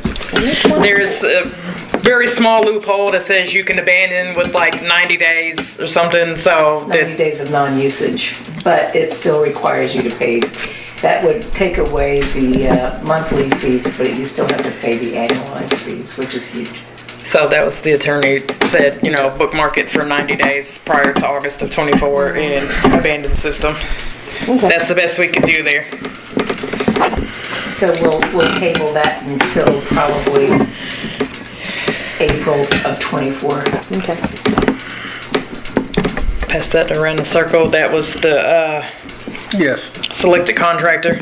there's a very small loophole that says you can abandon with like 90 days or something. So 90 days of non-usage, but it still requires you to pay. That would take away the monthly fees, but you still have to pay the annualized fees, which is huge. So that was the attorney said, bookmark it for 90 days prior to August of 24 and abandon system. Okay. That's the best we could do there. So we'll table that until probably April of 24. Okay. Pass that around the circle. That was the Yes. selected contractor.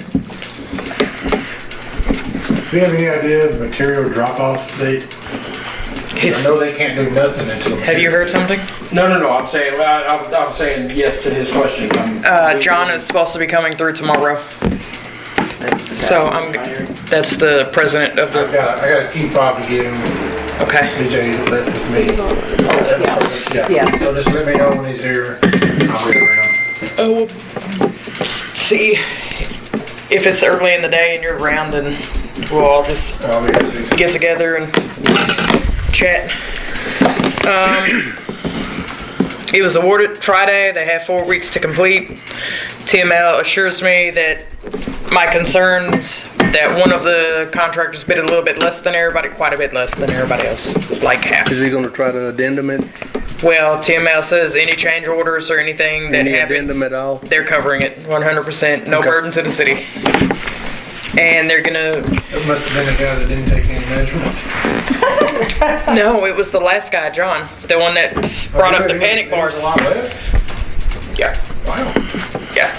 Do you have any idea of material drop-off date? I know they can't do nothing until. Have you heard something? No. I'm saying yes to his question. John is supposed to be coming through tomorrow. So that's the president of I the. got a key fob to give him. Okay. BJ left with me. Yeah. So just let me know when he's here. I'll be around. Oh, see if it's early in the day and you're around, then we'll all just I'll be here 6. get together and chat. It was awarded Friday. They have 4 weeks to complete. TML assures me that my concerns that one of the contractors bid a little bit less than everybody, quite a bit less than everybody else, like half. Is he gonna try to addendum it? Well, TML says any change orders or anything that Any happens, addendum at all? they're covering it 100%. No Okay. burden to the city. And they're gonna. It must have been the guy that didn't take any measurements. No, it was the last guy, John, the one that brought up the panic bars. A lot less. Yeah, Wow. yeah.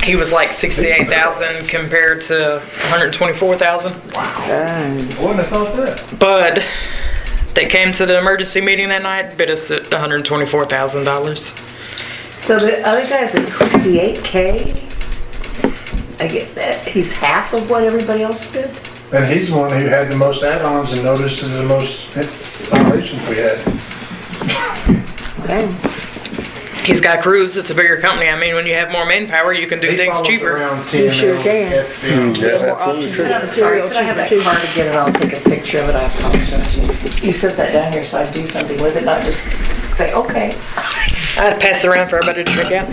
He was like 68,000 compared to 124,000. Wouldn't have thought that. But they came to the emergency meeting that night, bid us at $124,000. So the other guy's at 68K? I get that. He's half of what everybody else bid. And he's the one who had the most add-ons and notices the most violations we had. Dang. He's got crews, it's a bigger company. I mean, when you have more manpower, you can do He things follows cheaper. around You sure 10 can. FBM. That's absolutely true. I'm sorry, could I have that card again and I'll take a picture of it? I apologize. You sent that down here so I do something with it, not just say, okay. I passed it around for everybody to check out.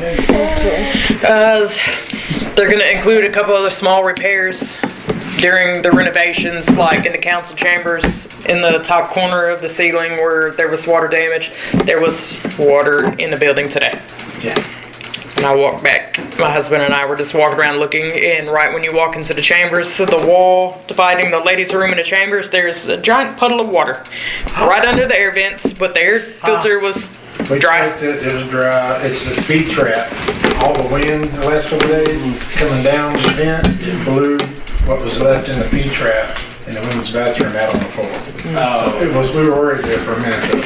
They're gonna include a couple other small repairs during the renovations, like in the council chambers, in the top corner of the ceiling where there was water damage. There was water in the building today. Yeah. And I walked back. My husband and I were just walking around looking, and right when you walk into the chambers, so the wall dividing the ladies' room and the chambers, there's a giant puddle of water right under the air vents, but the air filter was We dry. checked it, it was dry. It's the feed trap. All the wind the last couple of days coming down the vent, it blew what was left in the feed trap in the women's bathroom out on the floor. So we were worried there for a minute.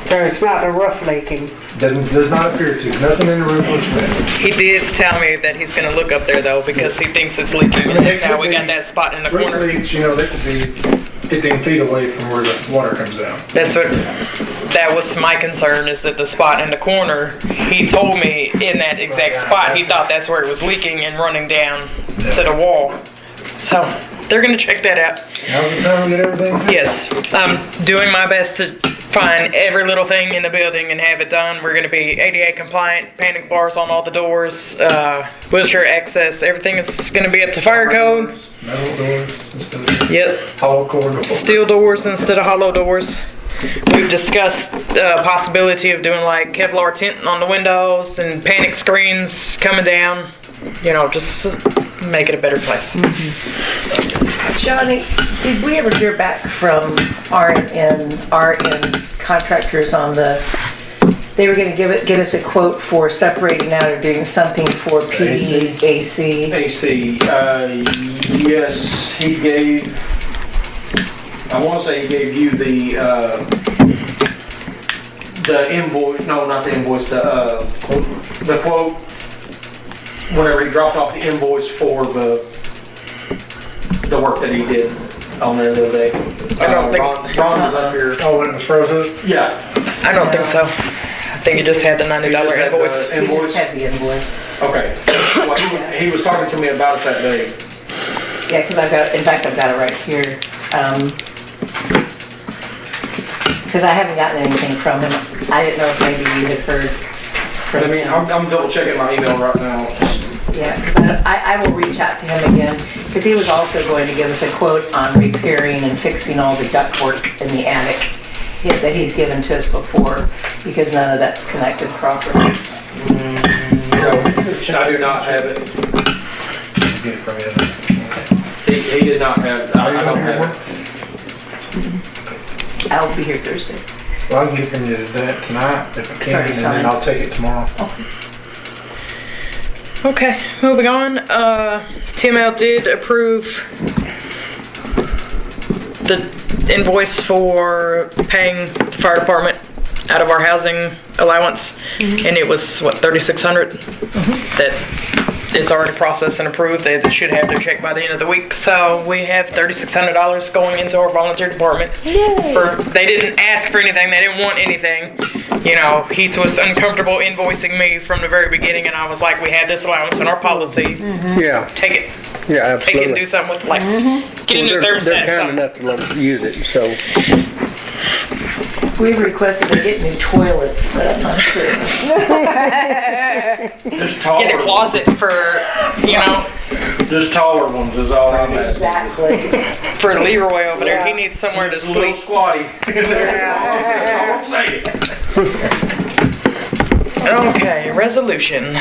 So it's not the roof leaking. Does not appear to. Nothing in the roof looks bad. He did tell me that he's gonna look up there though, because he thinks it's leaking, and that's how we got that spot in the Roof corner. leaks, you know, they could be 15 feet away from where the water comes down. That was my concern, is that the spot in the corner, he told me in that exact spot, he thought that's where it was leaking and running down to the wall. So, they're gonna check that out. Now's the time to get everything. Yes, I'm doing my best to find every little thing in the building and have it done. We're gonna be ADA compliant, panic bars on all the doors, wheelchair access, everything is gonna be up to fire code. Metal doors instead of Yep. hollow core doors. Steel doors instead of hollow doors. We've discussed the possibility of doing like Kevlar tinting on the windows and panic screens coming down, you know, just to make it a better place. Johnny, did we ever hear back from RN contractors on they were gonna get us a quote for separating out or doing something for PD, AC? AC, yes, he gave, I want to say he gave you the invoice, no, not the invoice, the quote, whenever he dropped off the invoice for the work that he did on there the other day. I don't think- Ron was up here. Oh, when it was frozen? Yeah. I don't think so. I think you just had the He $90 just had the invoice. We just Invoice? had the invoice. Okay. Well, he was talking to me about it that day. Yeah, because I've got it right here. Because I haven't gotten anything from him. I didn't know if maybe you had heard from I mean, him. I'm double checking my email right now. Yeah, 'cause I will reach out to him again, because he was also going to give us a quote on repairing and fixing all the ductwork in the attic that he'd given to us before, because none of that's connected properly. No, I do not have it. Get it from you. He did not have, I don't have it. I'll be here Thursday. Well, I can get from you that tonight if I can, Sorry, and sorry. then I'll take it tomorrow. Okay, moving on. TML did approve the invoice for paying the fire department out of our housing allowance, and it was, what, $3,600? That it's already processed and approved. They should have their check by the end of the week. So we have $3,600 going into our volunteer department. They didn't ask for anything. They didn't want anything. You know, Heath was uncomfortable invoicing me from the very beginning, and I was like, we have this allowance in our policy. Yeah, Take it. yeah, Take it and do absolutely. something with, like, get a new They're thermostat. kind something. enough to let us use it, so. We requested to get new toilets, but I'm not sure. Just taller. Get a closet for, you know, Just taller ones is all I'm asking. Exactly. for Leroy over there. He needs somewhere to It's a little sleep. squatty. That's all I'm saying. Okay, resolution.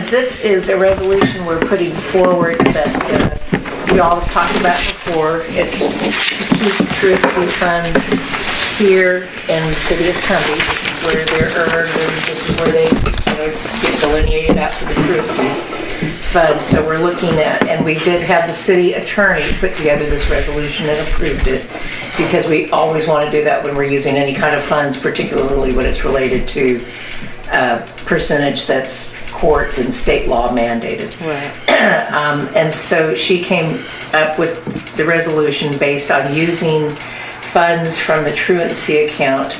This is a resolution we're putting forward that we all have talked about before. It's to keep truancy funds here in the city of Cumbie. This is where they're earned, and this is where they get delineated out for the truancy. funds. So we're looking at, and we did have the city attorney put together this resolution and approved it, because we always want to do that when we're using any kind of funds, particularly when it's related to percentage that's court and state law mandated. Right. And so she came up with the resolution based on using funds from the truancy account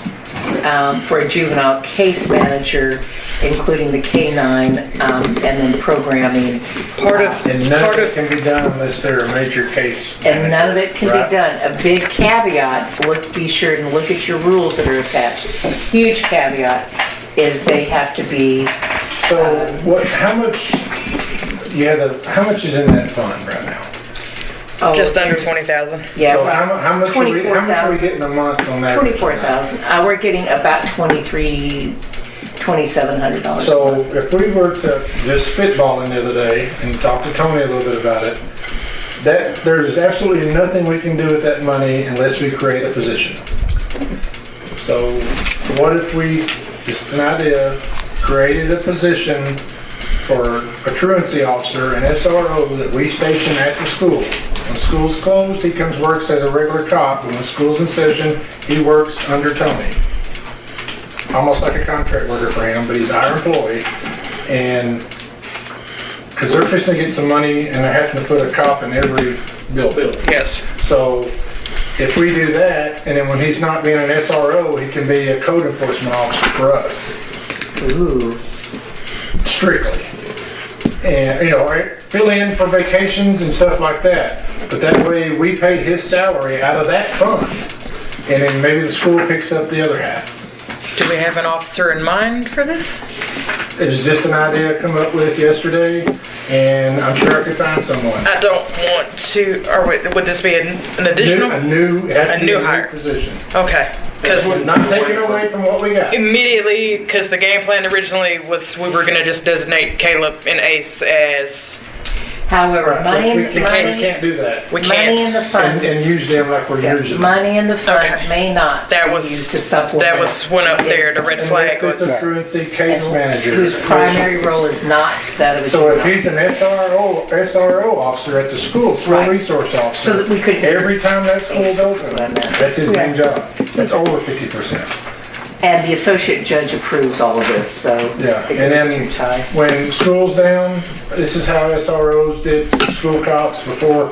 for a juvenile case manager, including the K-9 and then programming. And none of it can be done unless they're a major case. And none of it can Right. be done. A big caveat, be sure and look at your rules that are attached. A huge caveat is they have to be, So how much is in that fund right now? Just under 20,000. yeah. So how much are we 24,000. getting a month on that? 24,000. We're getting about $2,700. So if we were to just spitballing the other day and talk to Tony a little bit about it, that there's absolutely nothing we can do with that money unless we create a position. So what if we, just an idea, created a position for a truancy officer, an SRO that we station at the school. When school's closed, he comes works as a regular cop, and when school's in session, he works under Tony. Almost like a contract worker for him, but he's our employee. And, because they're fixing to get some money, and they're having to put a cop in every building. Yes. So, if we do that, and then when he's not being an SRO, he can be a code enforcement officer for us. Ooh. Strictly. And, fill in for vacations and stuff like that. But that way, we pay his salary out of that fund. And then maybe the school picks up the other half. Do we have an officer in mind for this? It was just an idea I come up with yesterday, and I'm sure I could find someone. I don't want to, or would this be an additional? A new hire. position. Okay. Because Not taking away from what we got. immediately, because the game plan originally was we were going to just designate Caleb and Ace as, However, money Which we in can't do that. we money in can't. the fund, And use them like we're using them. money in the fund Okay. may not That be was- used to supplement. That was one up there, the red flag Unless it's was. a truancy case And manager. whose primary role is not that of a So if juvenile. he's an SRO officer at the school, school Right. resource officer. So that we could- Every time that school's open, That's what I meant. that's his main job. That's over 50%. And the associate judge approves all of this, so. Yeah, it and goes then through Ty. when school's down, this is how SROs did school cops before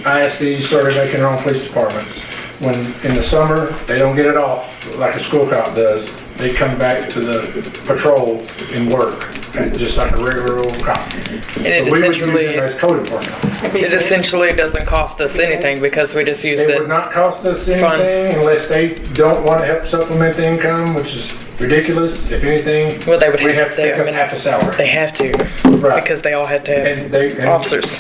ISD started making their own police departments. When, in the summer, they don't get it off like a school cop does. They come back to the patrol and work, just like a regular old cop. And it But we would use essentially, them as code enforcement. it essentially doesn't cost us anything because we just use It would the, not cost us Fund. anything unless they don't want to help supplement the income, which is ridiculous. If anything, well, they would we have have to, to pick I up mean, half the salary. they have to, Right. because they all had to have And officers.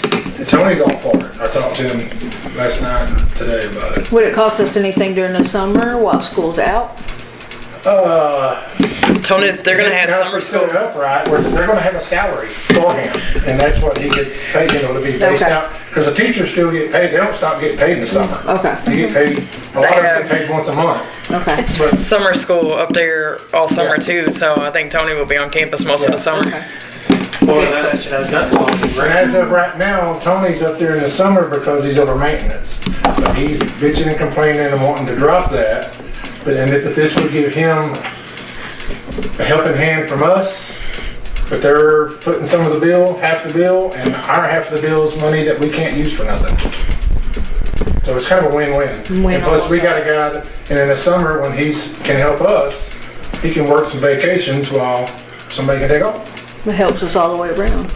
Tony's all for it. I talked to him last night and today about it. Would it cost us anything during the summer while school's out? Tony, they're gonna have now if summer we school. set it up right, they're gonna have a salary for him, and that's what he gets paid, to be based Okay. out, because the teachers still get paid, they don't stop getting paid in the summer. Okay, They get paid, a lot of them get paid once a month. okay. Summer school up there all summer Yeah. too, so I think Tony will be on campus most of the summer. Okay. Well, that's And as of right now, Tony's up there in the summer because he's over maintenance. But he's bitching and complaining and wanting to drop that. But this would give him a helping hand from us, but they're putting some of the bill, half the bill, and our half of the bill is money that we can't use for nothing. So it's kind of a win-win. Win And plus, all we got a guy that, and in the summer, when can help us, he can work some vacations while somebody can take off. It helps us all the way around.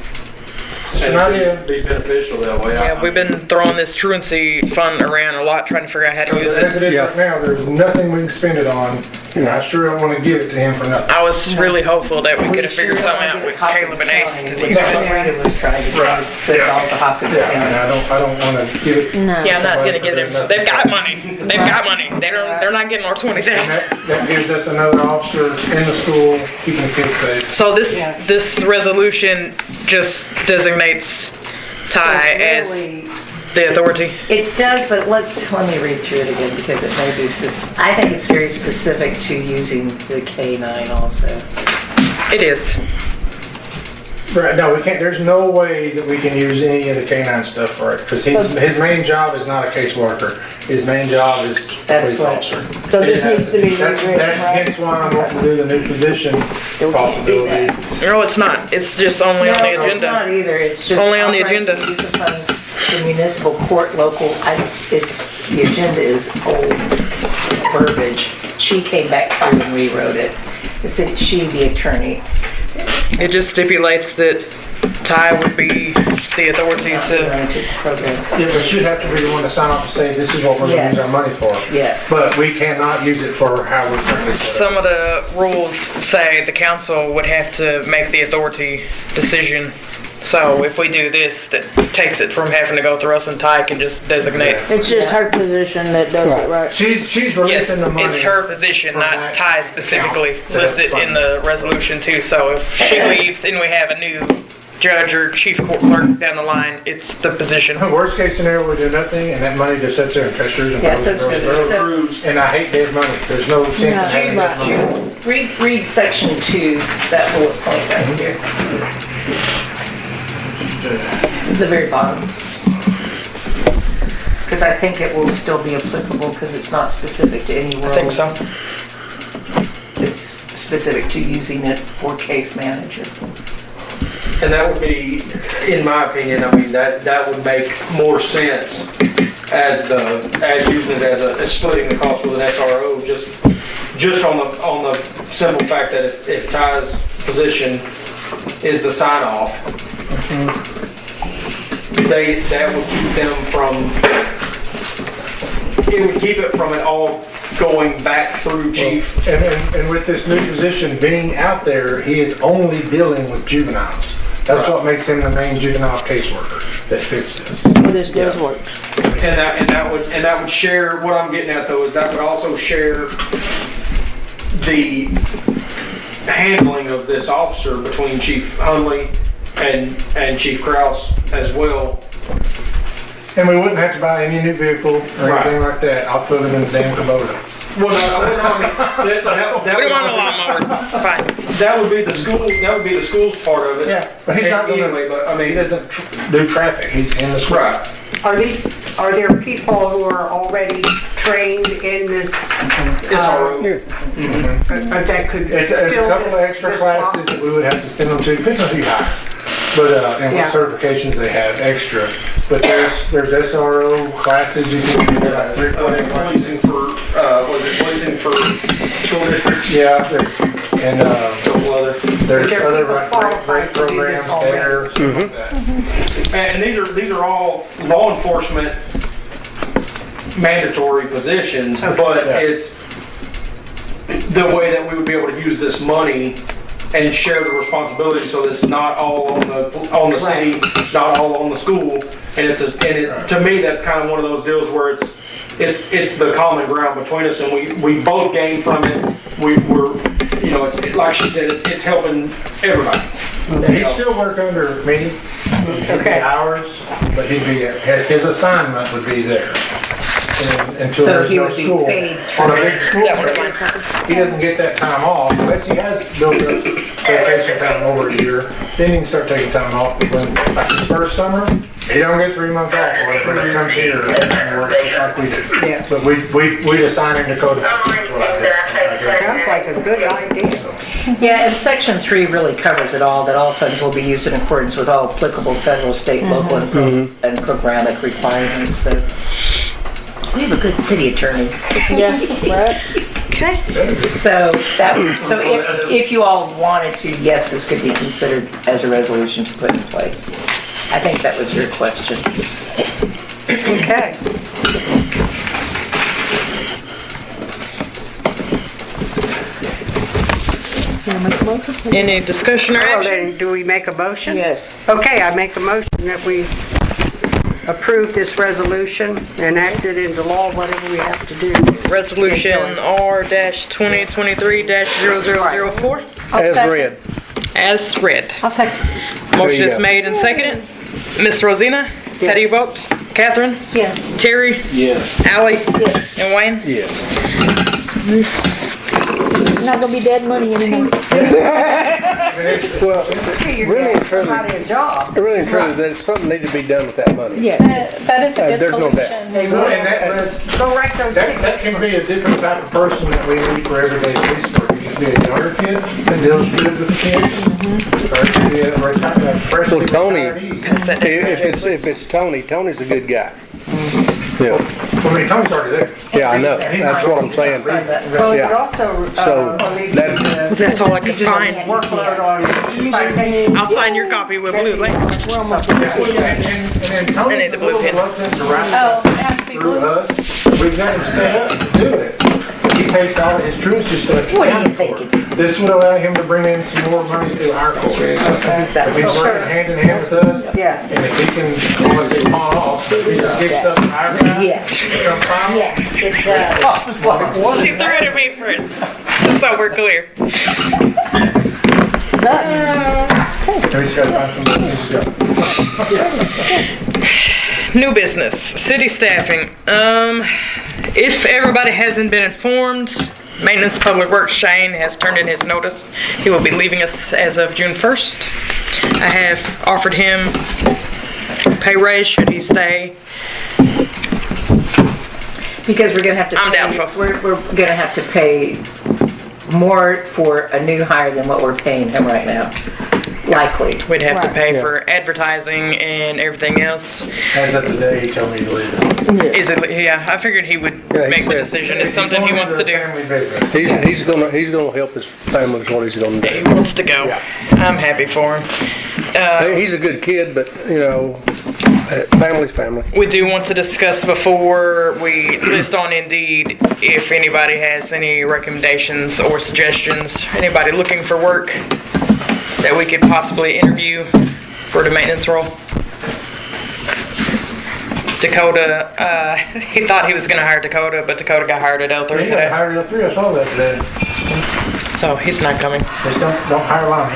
Just an idea. Be beneficial that way. Yeah, we've been throwing this truancy fund around a lot, trying to figure out how to use As it. it is right now, there's nothing we can spend it on, and I sure don't want to give it to him for nothing. I was really hopeful that we could have figured something out with Caleb and Ace to do that. Rita was trying to do, is send it all to Hopkins Yeah, and County. I don't want to give it. No. Yeah, I'm not gonna give them, they've got money. They've got money. They're not getting our 20,000. And that gives us another officer in the school keeping the kids safe. So this resolution just designates Ty It's as really- the authority. It does, but let me read through it again because it may be, I think it's very specific to using the K-9 also. It is. Right, no, we can't, there's no way that we can use any of the canine stuff for it, because his main job is not a caseworker. His main job is a That's police what- officer. So this needs to be That's rewritten, right? hence why I'm wanting to do the new position possibility. No, it's not. It's just only on the No, it's not agenda. either, it's just. Only on the authorized agenda. Use of funds for municipal court local, the agenda is old verbiage. She came back through and rewrote it. It said she, the attorney. It just stipulates that Ty would be the authority to, Programs. Yeah, but should have to be the one to sign off and say, this is what we're gonna use our money for. Yes. But we cannot use it for how we're currently set up. some of the rules say the council would have to make the authority decision. So if we do this, that takes it from having to go through us, and Ty can just designate. It's just her position that does it, right? She's Yes, releasing the money. it's her position, not that Ty specifically account to listed in the fund. resolution too. So if she leaves and we have a new judge or chief court clerk down the line, it's the position. Worst case scenario, we do nothing, and that money just sits there and festers and Yeah, grows so and it's grows and good. grows. And I hate dead money. There's no sense in having dead money. Read section 2, that bullet point right here. The very bottom. Because I think it will still be applicable because it's not specific to any role. I think so. It's specific to using it for case manager. And that would be, in my opinion, I mean, that would make more sense as using it as splitting the cost with an SRO, just on the simple fact that if Ty's position is the sign off, that would keep them from, it would keep it from it all going back through chief. And with this new position being out there, he is only dealing with juveniles. That's what makes him the main juvenile caseworker that fits this. This does work. And that would share, what I'm getting at though, is that would also share the handling of this officer between Chief Hunley and Chief Kraus as well. And we wouldn't have to buy any new vehicle or anything like that. I'll put him in the damn Kubota. Well, no, We don't want a lawnmower. It's fine. That would be the school. That would be the school's part of it. Yeah, but he's not gonna, anyway. But I he mean, doesn't do traffic. He's in the school. right. Are there people who are already trained in this, SRO. that could It's a fill couple of this- extra this classes that we would have to send them to, depends on who you hire. But, and Yeah. what certifications they have extra. But there's SRO classes you can do, like 3 or 4 Policing for was it policing for school districts? Yeah, and, Couple other. there's There are other people like qualified great to do this programs already. there, stuff like that. And these are all law enforcement mandatory positions, but Yeah. it's the way that we would be able to use this money and share the responsibility so that it's not all on the city, it's not all on the school, and to me that's kind of one of those deals where it's the common ground between us, and we both gain from it. We're it's like she said, it's helping everybody. And he'd still work under me, he'd be hours, but his assignment would be there. Until So there's he no would be school. paid On a big school, That one's fine. he doesn't get that time off, unless he has built up vacation time over a year, then he can start taking time off. But when, like his first summer, he don't get 3 months off, or whatever, he comes here and works just like we do. Yeah. But we'd assign him to code. That's what I did. Sounds like a good idea. Yeah, and section 3 really covers it all, that all funds will be used in accordance with all applicable federal, state, local, and programmatic requirements, so. We have a good city attorney. Yeah, right? Okay. So if you all wanted to, yes, this could be considered as a resolution to put in place. I think that was your question. Okay. Any discussion or Well, action? then, do we make a motion? Yes. Okay, I make a motion that we approve this resolution and act it into law, whatever we have to do. Resolution R-2023-0004, As read. as read. I'll second. Motion you is go. made and seconded. Miss Rosina, how do you vote? Catherine? Yes. Terry? Yes. Ally? And Wayne? Yes. Not gonna be dead money anymore. Well, really and truly, Somebody a job. really and truly, there's something needs to be done with that money. Yeah. That is a good There's no doubt. solution. Well, and Go write those that tickets. can be a different type of person that we need for everyday police work. You could be a younger kid that deals good with the kids. Or it could be a freshly Well, Tony, retired if it's Tony, Tony's a good guy. Yeah, I mean, Tony's already there. yeah, I know, that's what I'm saying. Well, it Yeah. also, So, that, Well, that's all I could find. workload on citations. I'll sign your copy with blue link. And then Tony's I need the a blue little pen. reluctant to write Oh, it has to be through blue. us. We've got him set up to do it. He takes all of his truancy stuff What are you down for it. This would allow him to bring in some more money to our court. If he's working hand in hand with us, Yes. and if he can, I want to say pawn off, but he just gets stuff to our guys. Yes. Some problem. Yes, it does. I was like, what? She threw it at me first, just so we're clear. We just gotta find somebody to go. New business, city staffing. If everybody hasn't been informed, Maintenance Public Works Shane has turned in his notice. He will be leaving us as of June 1st. I have offered him a pay raise should he stay. Because we're gonna have to. I'm doubtful. We're gonna have to pay more for a new hire than what we're paying him right now, likely. We'd have to pay Yeah. for advertising and everything else. As of today, he told me to leave it. Is it? Yeah, I figured he would Yeah, he make the said- decision. It's something he wants to do. Family business. he's gonna help his family is what he's gonna He do. wants to go. I'm happy for him. He's a good kid, but, you know, family's family. We do want to discuss before we list on Indeed if anybody has any recommendations or suggestions. Anybody looking for work that we could possibly interview for the maintenance role. Dakota, he thought he was going to hire Dakota, but Dakota got hired at L3 He got today. hired at 3, I saw that today. So he's not coming. Just don't hire Lonnie.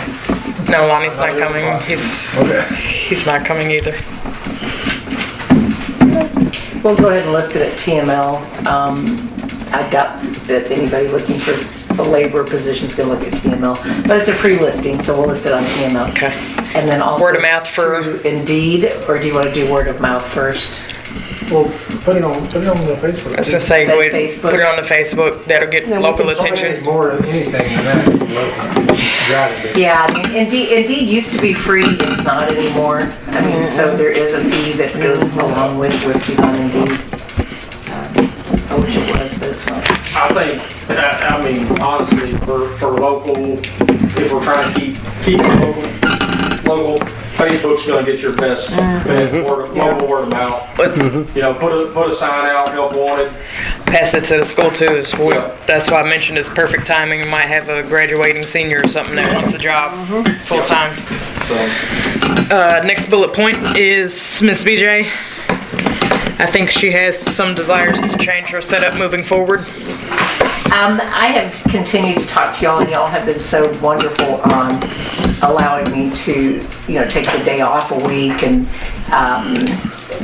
No, Lonnie's not coming. He's not coming either. We'll go ahead and list it at TML. I doubt that anybody looking for a labor position is gonna look at TML, but it's a free listing, so we'll list it on TML. Okay. And then also. Word of mouth for- through Indeed, or do you wanna do word of mouth first? Well, put it on the Facebook. I was going to say, go ahead and Facebook. put it on the Facebook. That'll get local attention. More than anything than that, local. Drive it. Yeah, I mean, Indeed used to be free, it's not anymore. I mean, so there is a fee that goes along with being on Indeed. I wish it was, but it's not. I think, I mean, honestly, for local, if we're trying to keep it local, Facebook's gonna get your best local word of mouth. You know, put a sign out, help wanted. Pass it to the school too. Yeah. That's why I mentioned it's perfect timing. We might have a graduating senior or something that wants a job full time. So, Next bullet point is Miss BJ. I think she has some desires to change her setup moving forward. I have continued to talk to y'all, and y'all have been so wonderful on allowing me to, take the day off a week, and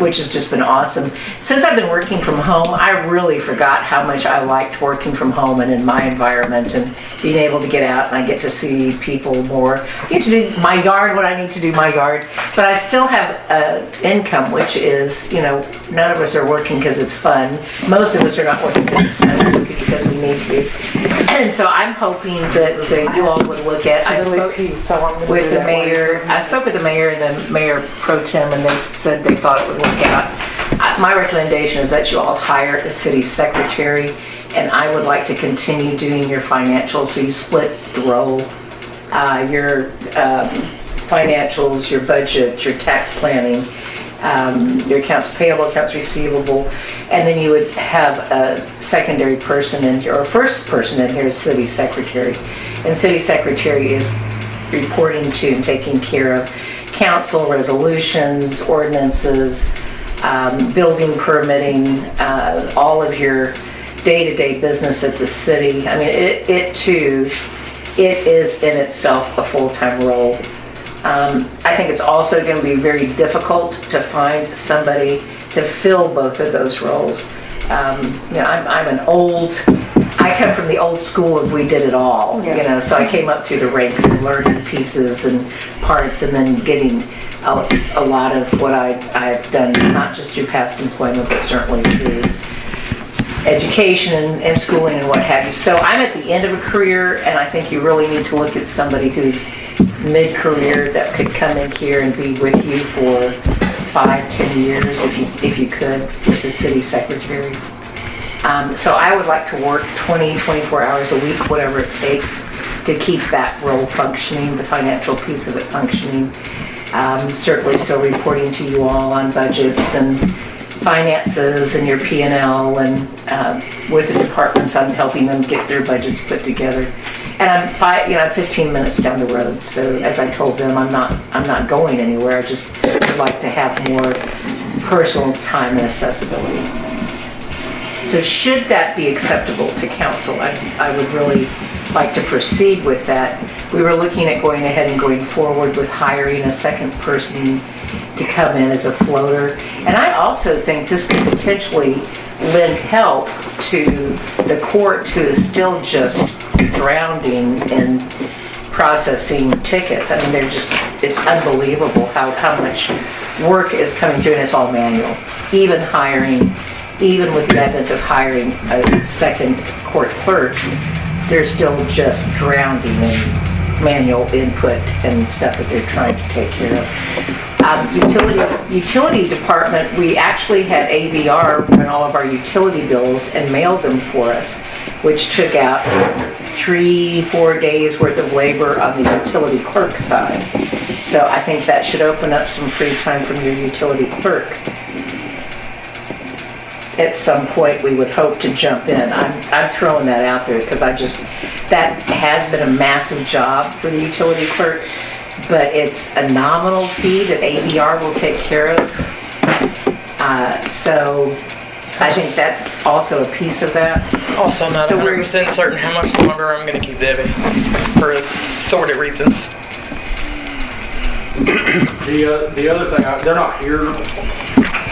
which has just been awesome. Since I've been working from home, I really forgot how much I liked working from home and in my environment, and being able to get out, and I get to see people more. I get to do my yard, what I need to do my yard, but I still have income, which is, none of us are working because it's fun. Most of us are not working because it's fun, we're working because we need to. And so I'm hoping that you all would look at, I spoke with the mayor and the mayor pro tem, and they said they thought it would work out. My recommendation is that you all hire a city secretary, and I would like to continue doing your financials, so you split the role, your financials, your budget, your tax planning, your accounts payable, accounts receivable, and then you would have a secondary person in here, or first person in here is city secretary. And city secretary is reporting to and taking care of council resolutions, ordinances, building permitting, all of your day-to-day business at the city. I mean, it too, it is in itself a full-time role. I think it's also going to be very difficult to find somebody to fill both of those roles. I'm an old I come from the old school of we did it all, you know, so I came up through the ranks and learning pieces and parts and then getting a lot of what I've done, not just through past employment, but certainly through education and schooling and what have you. So I'm at the end of a career, and I think you really need to look at somebody who's mid-career that could come in here and be with you for 5-10 years if you could with the city secretary. So I would like to work 20-24 hours a week, whatever it takes, to keep that role functioning, the financial piece of it functioning. Certainly still reporting to you all on budgets and finances and your P&L, and with the departments, I'm helping them get their budgets put together. And I'm 15 minutes down the road, so as I told them, I'm not going anywhere. I just would like to have more personal time and accessibility. So should that be acceptable to council, I would really like to proceed with that. We were looking at going ahead and going forward with hiring a second person to come in as a floater. And I also think this could potentially lend help to the court, who is still just drowning in processing tickets. I mean, it's unbelievable how much work is coming through, and it's all manual. Even with the advent of hiring a second court clerk, they're still just drowning in manual input and stuff that they're trying to take care of. Utility department, we actually had AVR run all of our utility bills and mailed them for us, which took out 3-4 days worth of labor on the utility clerk side. So I think that should open up some free time from your utility clerk. At some point, we would hope to jump in. I'm throwing that out there because that has been a massive job for the utility clerk, but it's a nominal fee that ABR will take care of. So I think that's also a piece of that. Also not So 100% certain how much longer I'm going to keep Debbie for assorted reasons. The other thing, they're not here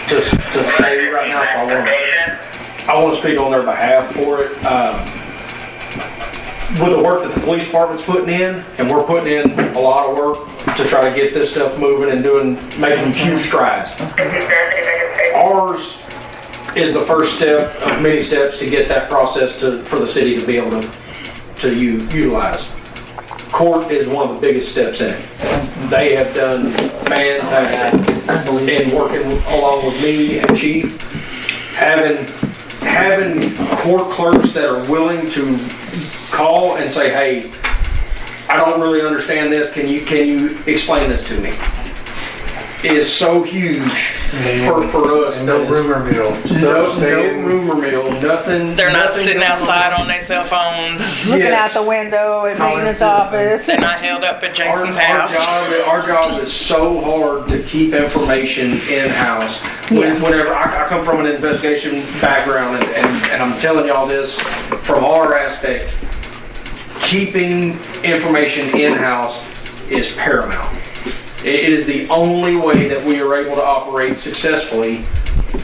to say right now, so I want to speak on their behalf for it. With the work that the police department's putting in, and we're putting in a lot of work to try to get this stuff moving and making huge strides. Ours is the first step of many steps to get that process for the city to be able to utilize. Court is one of the biggest steps in it. They have done fantastic in working along with me and Chief, having court clerks that are willing to call and say, hey, I don't really understand this. Can you explain this to me? Is so huge for us. No rumor mill. No rumor mill. Nothing. They're not nothing sitting going outside on their cell phones. Looking Yes. out the window at maintenance office. They're not held up at Jason's house. Our job is so hard to keep information in-house. Whenever I come from an investigation background, and I'm telling y'all this from our aspect, keeping information in-house is paramount. It is the only way that we are able to operate successfully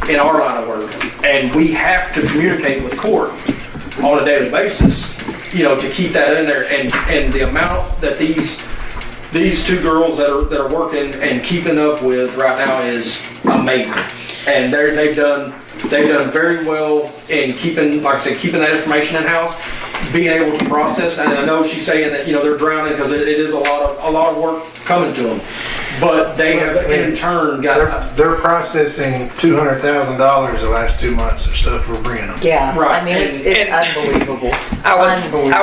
in our line of work. And we have to communicate with court on a daily basis, to keep that in there. And the amount that these two girls that are working and keeping up with right now is amazing. And they've done very well in keeping that information in house, being able to process. And I know she's saying that they're drowning because it is a lot of work coming to them. But they have in turn got. They're processing $200,000 the last 2 months of stuff we're bringing them. Yeah, Right. I mean, it's unbelievable. I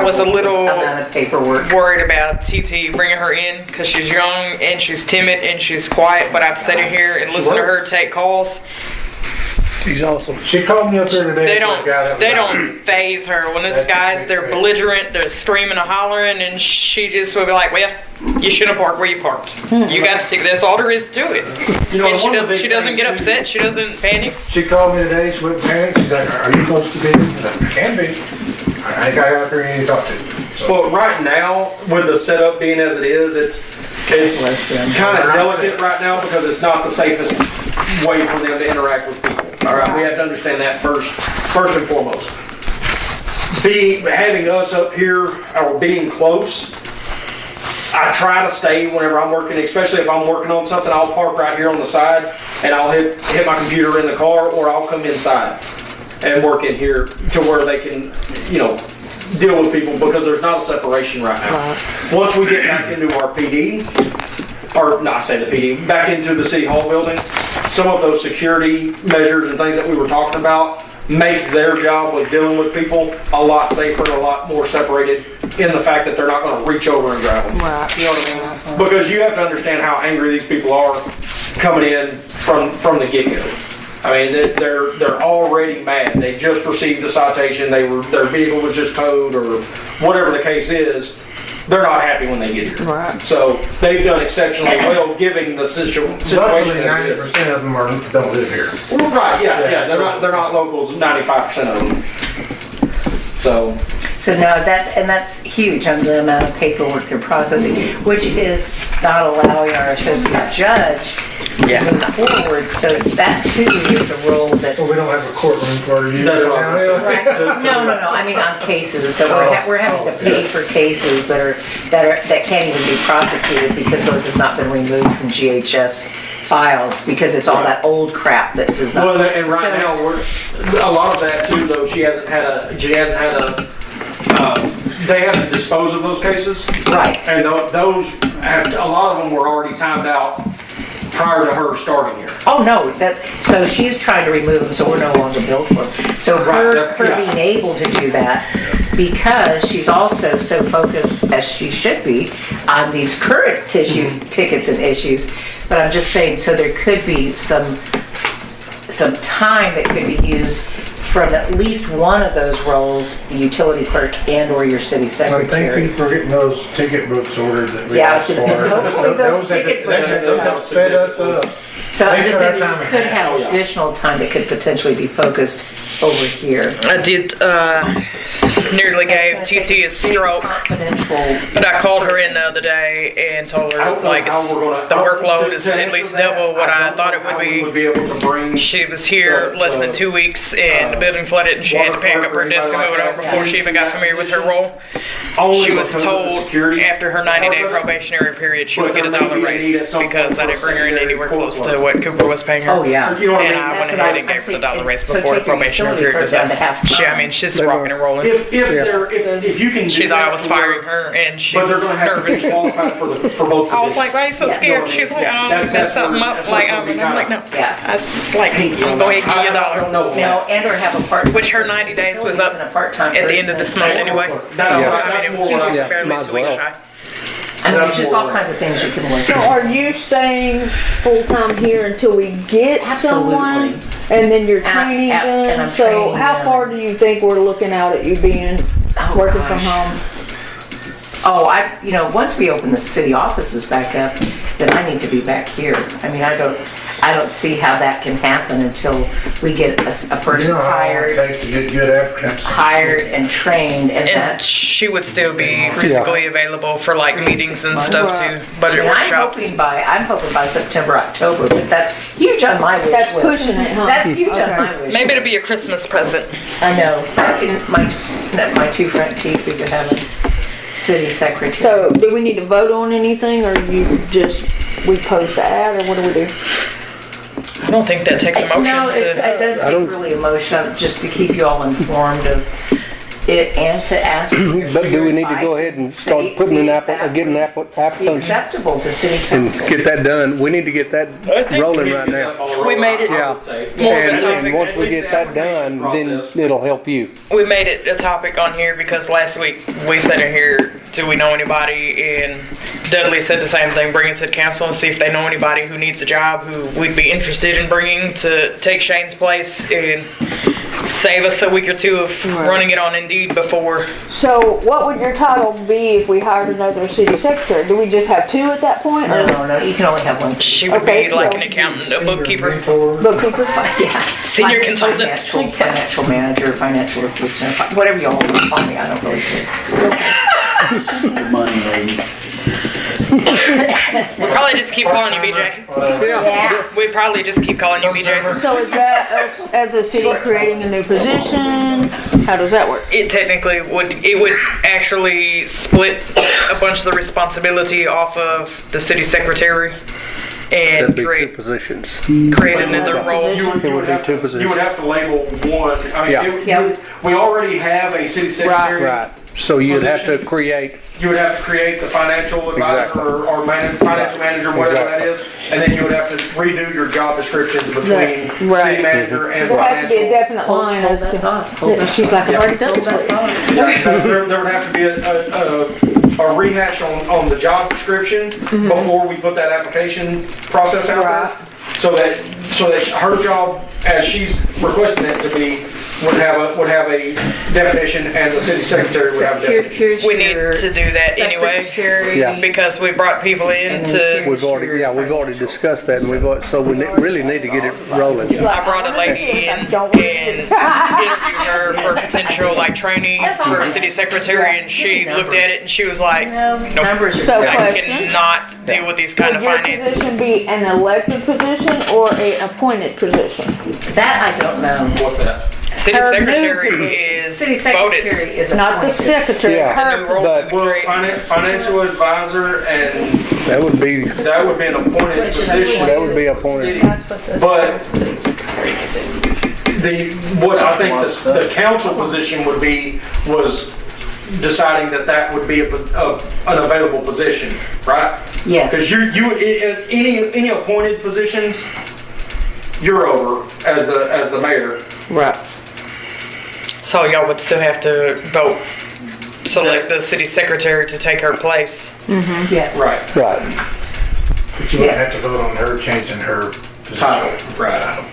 was a little amount of paperwork. worried about TT bringing her in because she's young and she's timid and she's quiet, but I've sat in here and listened to her take calls. She's awesome. She called me up there today. They for a guy that don't was they don't phase her. When those That's a guys, big they're thing. belligerent, they're screaming and hollering, and she just will be like, well, you should have parked where you parked. You got to stick. That's all there is to it. And she doesn't get upset. She doesn't panic. She called me today. She wouldn't panic. She's like, "Are you close to being?" I said, "I can be. I got out there and you talk to." So, Well, right now, with the setup being as it is, it's kind of delicate right now because it's not the safest way for them to interact with people. All right, we have to understand that first and foremost. having us up here or being close, I try to stay whenever I'm working, especially if I'm working on something, I'll park right here on the side and I'll hit my computer in the car, or I'll come inside and work in here to where they can, deal with people, because there's not a separation right now. Once we get back into our PD, or not say the PD, back into the City Hall building, some of those security measures and things that we were talking about makes their job with dealing with people a lot safer and a lot more separated in the fact that they're not going to reach over and grab them. Right. You know what I mean? Because you have to understand how angry these people are coming in from the get-go. I mean, they're already mad. They just received a citation. Their vehicle was just towed, or whatever the case is. They're not happy when they get here. Right. So they've done exceptionally well, given the situation. Luckily, As it is. 90% of them don't live here. Well, right? Yeah. They're not locals. 95% of them. So now that's huge on the amount of paperwork they're processing, which is not allowing our associate judge to move forward. So that too is a role that. Well, we don't have a courtroom for you. That's what I was Right. No. I mean on cases that we're having to pay for cases that can't even be prosecuted because those have not been removed from GHS files, because it's all that old crap that does not. Well, and right now a lot of that too, though, she hasn't had a. They have to dispose of those cases. Right. And those have a lot of them were already timed out prior to her starting here. Oh no, so she's trying to remove them, so we're no longer billed for them. So her being able to do that, because she's also so focused, as she should be, on these current tickets and issues. But I'm just saying, so there could be some time that could be used from at least one of those roles, the utility clerk and or your city Well, secretary. thank you for getting those ticket books ordered that we Yeah, asked for. hopefully those ticket books Those have set us up. So I'm just saying, you Time could have additional time that could potentially be focused over here. I did, nearly gave TT a stroke, Confidential. but I called her in the other day and told I her, don't know like, how we're gonna. the workload is to at answer least that, double what I don't thought know it how would we be. be able to bring. She was here less than 2 weeks and the building flooded and she had to pack up her desk and move it over before she even got familiar with her role. She was told after her 90-day probationary period she would get a $1 raise because I didn't bring her in anywhere close to what Cooper was paying her. Oh, yeah. You know what I And mean? I went ahead and gave her the $1 raise So before the take your probationary utility period was clerk down to up. half time. She's rocking and rolling. If you can. She do thought I that was to where- firing her and she But they're was gonna have to be nervous. qualified for both. I was like, why are you so Yeah. scared? She was like, oh, That's that's something where- up. that's Like, what's gonna be I'm like, no. Yeah. That's like, I'm going to give you I $1. don't know. And or have a part. Which her 90 days was up at the end of this month anyway. That's So, what- I mean, that's it was more what I- barely might as 2 weeks well. shy. I mean, there's just all kinds of things you can work So on. are you staying full-time here until we get someone? Absolutely. And then you're And training I'm them? So training how them. far do you think we're looking out at you being, Oh, working from gosh. home? Oh, once we open the city offices back up, then I need to be back here. I mean, I don't see how that can happen until we get a You person know how long hired it takes to get good applicants. and trained, and And that's. she would still be physically available for like meetings and stuff too, budget And workshops. I'm hoping by September, October, but that's huge on my wish That's list. pushing it, huh? That's huge Okay. on my wish Maybe list. it'll be a Christmas present. I know. My two front teeth, we could have a city secretary. So do we need to vote on anything or we post the ad or what do we do? I don't think that takes a motion No, it to. doesn't take really emotion, just to keep you all informed of it and to ask. But do we need to go ahead and start putting an getting applicants Acceptable to city and council. get that done? We need to get that rolling right now. We made it Yeah. more of a And topic. once we get that done, then it'll help you. We made it a topic on here because last week we said in here, do we know anybody? And Dudley said the same thing, bring it to the council and see if they know anybody who needs a job who we'd be interested in bringing to take Shane's place and save us a week or two of running it on Indeed before. So what would your title be if we hired another city secretary? Do we just have two at that point? Or No, you can only have one. She would Okay, be like so- an accountant, a bookkeeper, bookkeeper? Yeah. senior Like consultant. Financial manager, financial assistant, whatever y'all want to call me, I don't really care. Money lady. We'll probably just keep calling you BJ. Yeah. We probably just keep calling you BJ. So is that us as a city creating a new position? How does that work? It technically would actually split a bunch of the responsibility off of the city secretary and That'd be two create positions. another role. You would It would be have two to- positions. You would have to label one. I mean, Yeah. we already have a city secretary. Right. So you'd have to Position. create, You would have to create the financial advisor Exactly. or financial manager, whatever that Exactly. is, and then you would have to redo your job descriptions between Right. city manager and There has to be a financial. definite line as to, she's like, I've already done this. Yeah, so there would have to be a rehash on the job description before we put that application process out Right. there. So that her job, as she's requesting it to be, would have a definition, and the city secretary would have a definition. Here's We need your to do that anyway. secretary. Yeah. Because we brought people in to, we've already discussed that, and so we really need to get it rolling. I brought a lady in and interviewed her for potential like training for city secretary, and she looked at it and she was like, nope, Numbers are. So I question, cannot deal with these kind would of your finances. position be an elected position or an appointed position? That I don't know. What's that? City Her new secretary position. is City voted. secretary is Not the appointed. secretary, Yeah. The new her. role But- Well, create- financial advisor, and That would be that would be an appointed position. appointed. That's what the But city secretary is. what I think the council position would be was deciding that would be an available position, right? Yes. Because any appointed positions, you're over as the mayor. Right. So y'all would still have to vote, select the city secretary to take her place. Yes. Right. Right. But you wouldn't have to vote on her changing her title. Right.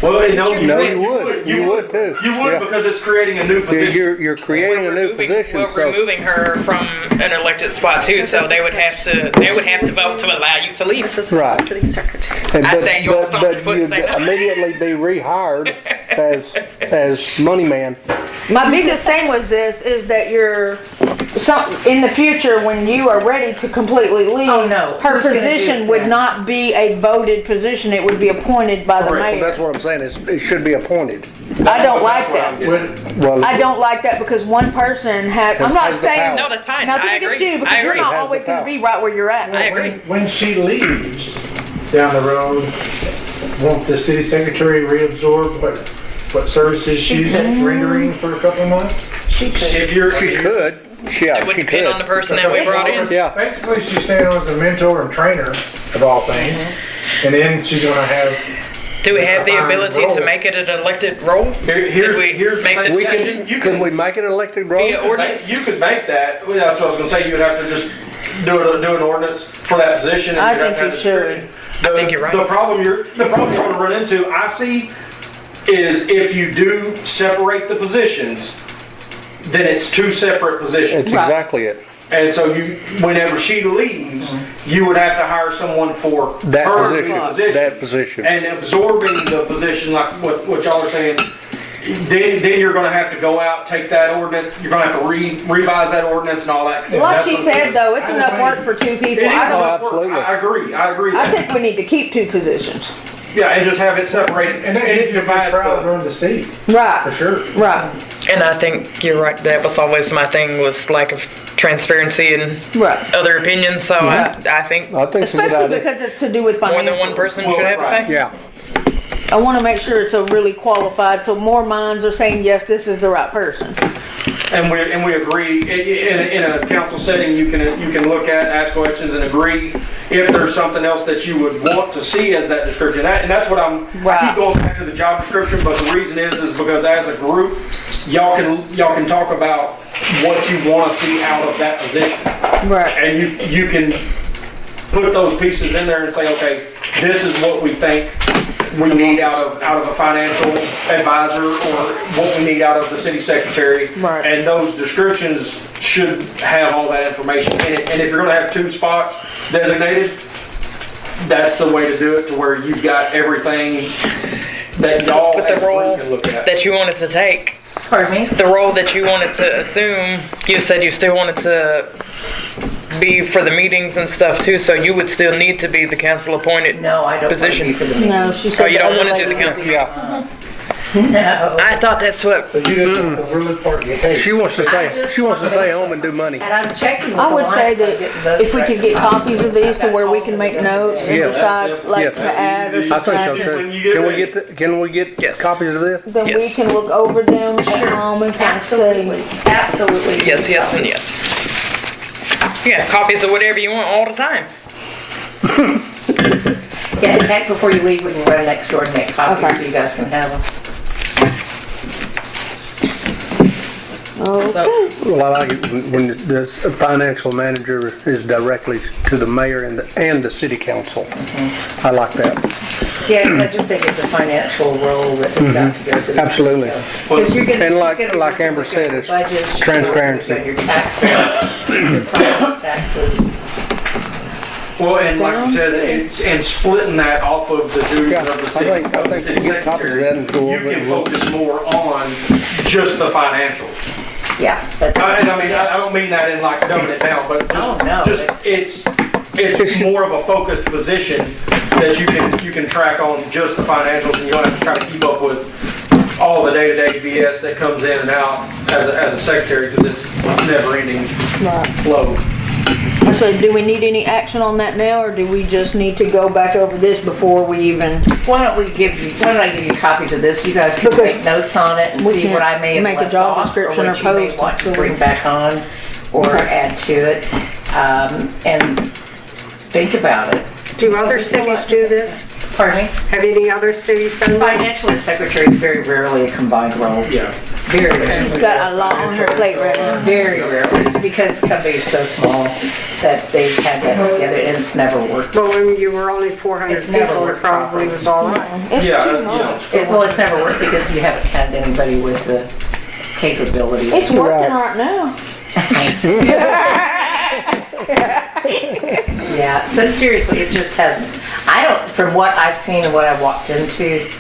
Well, no, No, you would. You would too. You would, Yeah. because it's creating a new position. You're creating a new position, We're so. removing her from an elected spot too, so they would have to vote to allow you to leave. Right. City secretary. And I'd but- say you'll but- stomp your but foot and you'd say no. immediately be rehired as money man. My biggest thing was this, is that in the future, when you are ready to completely leave, Oh, no. her Who's gonna do position would that? not be a voted position, it would be appointed by the Correct. Well, that's mayor. what I'm saying, it should be appointed. I don't like That's what I'm that. getting. Well, I don't like that because one person I'm not Has the saying, power. No, that's fine. not to I be agree. you, because I you're agree. not Has the always gonna power. be right where you're at. I agree. When she leaves down the road, won't the city secretary reabsorb what services she's rendering for a couple of months? She could. If you're, she could, yeah, It would she depend on the could. person that we brought in. Yeah. Basically, she's staying on as a mentor and trainer of all things, and then she's gonna have. Do we have the ability to make it an elected role? Here's we the make the thing. We decision? could we make it an elected role? Via ordinance? You could make that. Well, that's what I was gonna say. You would have to just do an ordinance for that position. And I you'd have think to have you the should. description. I think you're right. The problem you're gonna run into, I see, is if you do separate the positions, then it's two separate positions. It's exactly it. And so whenever she leaves, you would have to hire someone for That her position, that position. and absorbing the position, like what y'all are saying. Then you're gonna have to go out, take that ordinance, you're gonna have to revise that ordinance and all that. Like That's she what- said though, it's enough work for two It people. is I don't, enough work. absolutely. I agree with I that. think we need to keep two positions. Yeah, and just have it separated, and it divides run the city, Right, for sure. right, And I think you're right. That was always my thing, was lack of transparency and right. other opinions. So I think I think it's a good Especially idea. because it's to do with more than financials. one person Well, should have right. a say. Yeah, I want to make sure it's a really qualified, so more minds are saying, yes, this is the right person. And we agree, in a council setting, you can look at, ask questions and agree if there's something else that you would want to see as that description. And that's what I Right. keep going back to the job description, but the reason is because as a group, y'all can talk about what you want to see out of that position. Right. And you can put those pieces in there and say, okay, this is what we think we need out of a financial advisor, or what we need out of the city secretary. Right. And those descriptions should have all that information in it. And if you're gonna have two spots designated, that's the way to do it, to where you've got everything that y'all But the as a role group can look at. that you wanted to take, Pardon me? the role that you wanted to assume, you said you still wanted to be for the meetings and stuff too, so you would still need to be the council appointed. No, I don't want to Position. be for the meeting. No, she Oh, said you the don't other want to do the lady council? Yeah, No. I thought that's what, So you just want the really part you hate. she wants to stay home and do money. And I'm checking with I would say Alliance on getting that those if we could get corrected. copies of these to where we can make notes and Yeah. decide, like, Yeah. to add or I think so subtract, too. Can we get Yes. copies of this? then we Yes. can look over them at home and kind of say, Absolutely. yes, yes, and yes. Yeah, copies of whatever you want all the time. Yeah, in fact, before you leave, we can run next door and make copies Okay. so you guys can have them. oh, So, Well, I like it when the financial manager is directly to the mayor and the city council. I like that. Yeah, 'cause I just think it's a financial role that has got to go to the. Absolutely. Because you're gonna. And like- you're gonna like Amber look at said, your it's budgets, transparency. Your taxes, your property taxes. Well, and like you said, and splitting that off of the duties Yeah, of the I city, think of the we city get copies of that and go secretary, you over it can and we'll- focus more on just the financials. Yeah. But And I mean, I don't mean that in like dumbing it down, but Oh, no, it's more of a focused position that you can track on just the financials, and you don't have to try to keep up with all the day-to-day BS that comes in and out as a secretary, because it's never-ending right. flow. So do we need any action on that now, or do we just need to go back over this before we even, why don't I give you copies of this? You guys can Okay. make notes on it and We see can what I may have make a left job off, description or what you may post want to it. bring back on or add to it. And think about it. Do other cities do this? Pardon me? Have any other cities done that? Financial and secretary is very rarely a combined role. Yeah. Very rarely. she's got a lot on her plate right now. Very rarely. It's because the company is so small that they've had that together and it's never worked. Well, when you were only 400 It's never people, it worked probably was all right. It's Yeah, too you know. much. Well, it's never worked because you haven't had anybody with the capability. It's working right now. Yeah, so seriously, it just hasn't. From what I've seen and what I've walked into,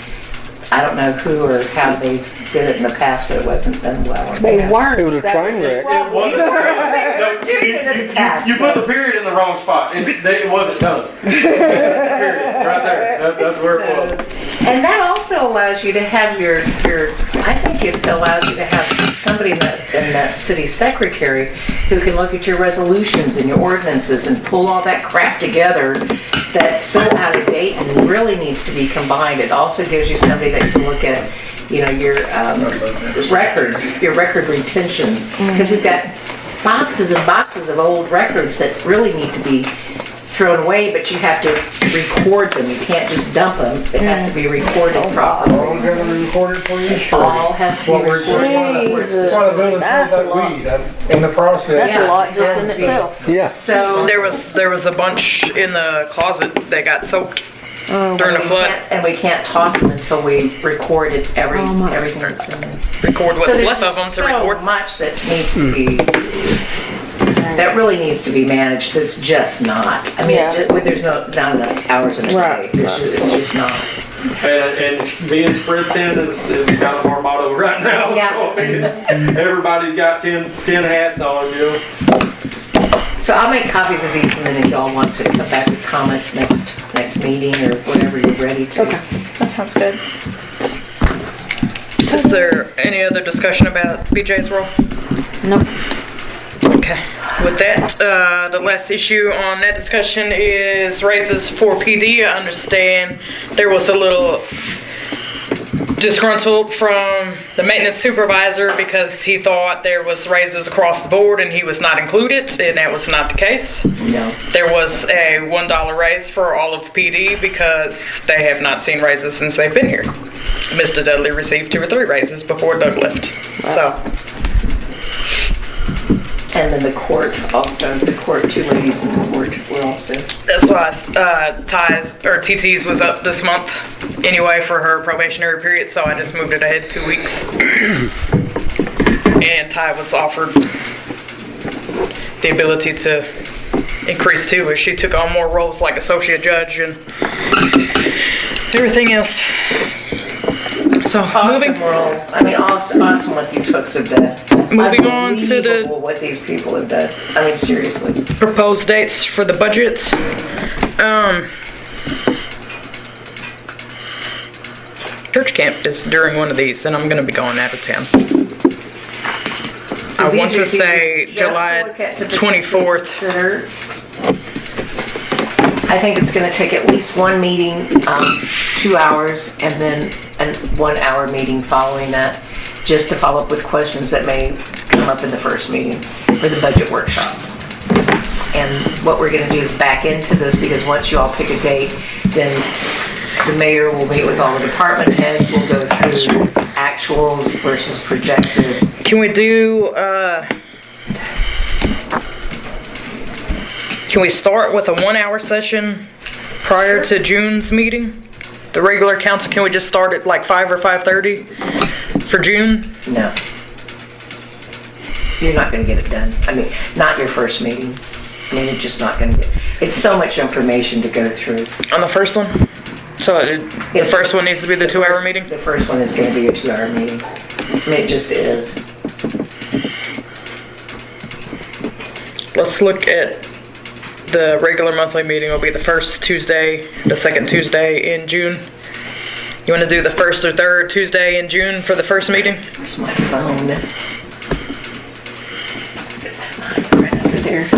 I don't know who or how they did it in the past, but it wasn't done well. They weren't. It was a train wreck. It wasn't. No, you put the period in the wrong spot. It wasn't done. Period. Right there. That's where it was. And that also allows you to have your, I think it allows you to have somebody in that city secretary who can look at your resolutions and your ordinances and pull all that crap together that's so out of date and really needs to be combined. It also gives you somebody that can look at, your records, your record retention. Because we've got boxes and boxes of old records that really need to be thrown away, but you have to record them. You can't just dump them. It has to be recorded All properly. got to be recorded for you. All has to be What we're recorded. Jesus. That's why the building smells That's a like lot. weed in the process. That's a lot just in itself. Yeah. So there was a bunch in the closet that got soaked Oh, during the flood. and we can't toss them until we recorded Oh, my. everything that's in them. Record what's left of them to record. So much that needs to be, that really needs to be managed. That's just not. I mean, Yeah. there's not enough hours in a Right, day. It's just not. And being spread thin is kind of our motto right now. Yeah. So, I mean, everybody's got 10 hats on, So I'll make copies of these, and then if y'all want to come back with comments next meeting or whenever you're ready to. Okay, that sounds good. Is there any other discussion about BJ's role? Nope. Okay. With that, the last issue on that discussion is raises for PD. I understand there was a little disgruntled from the maintenance supervisor because he thought there was raises across the board and he was not included, and that was not the case. No. There was a $1 raise for all of PD because they have not seen raises since they've been here. Mr. Dudley received 2 or 3 raises before Doug left. So, And then the court also, 2 ladies in the court were also. that's why TT's was up this month anyway for her probationary period, so I just moved it ahead 2 weeks. And Ty was offered the ability to increase too, as she took on more roles like associate judge and everything else. So Awesome moving. role. I mean, awesome what these folks have done. Moving on to the Unbelievable what these people have done. I mean, seriously. proposed dates for the budgets. Church camp is during one of these, and I'm gonna be going out of town. So I these want are to say just to July look at to 24th. consider. I think it's gonna take at least one meeting, 2 hours, and then a 1 hour meeting following that, just to follow up with questions that may come up in the first meeting for the budget workshop. And what we're gonna do is back into this, because once you all pick a date, then the mayor will meet with all the department heads, we'll go through actuals versus projected. Can we do, can we start with a 1 hour session prior to June's meeting? The regular council, can we just start at like 5 or 5:30 for June? No. You're not gonna get it done. I mean, not your first meeting. I mean, you're just not gonna get, it's so much information to go through. On the first one? So the first one needs to be the 2 hour meeting? The first one is gonna be a 2 hour meeting. I mean, it just is. Let's look at the regular monthly meeting will be the first Tuesday, the second Tuesday in June. You want to do the first or third Tuesday in June for the first meeting? Where's my phone? Is that mine right under there?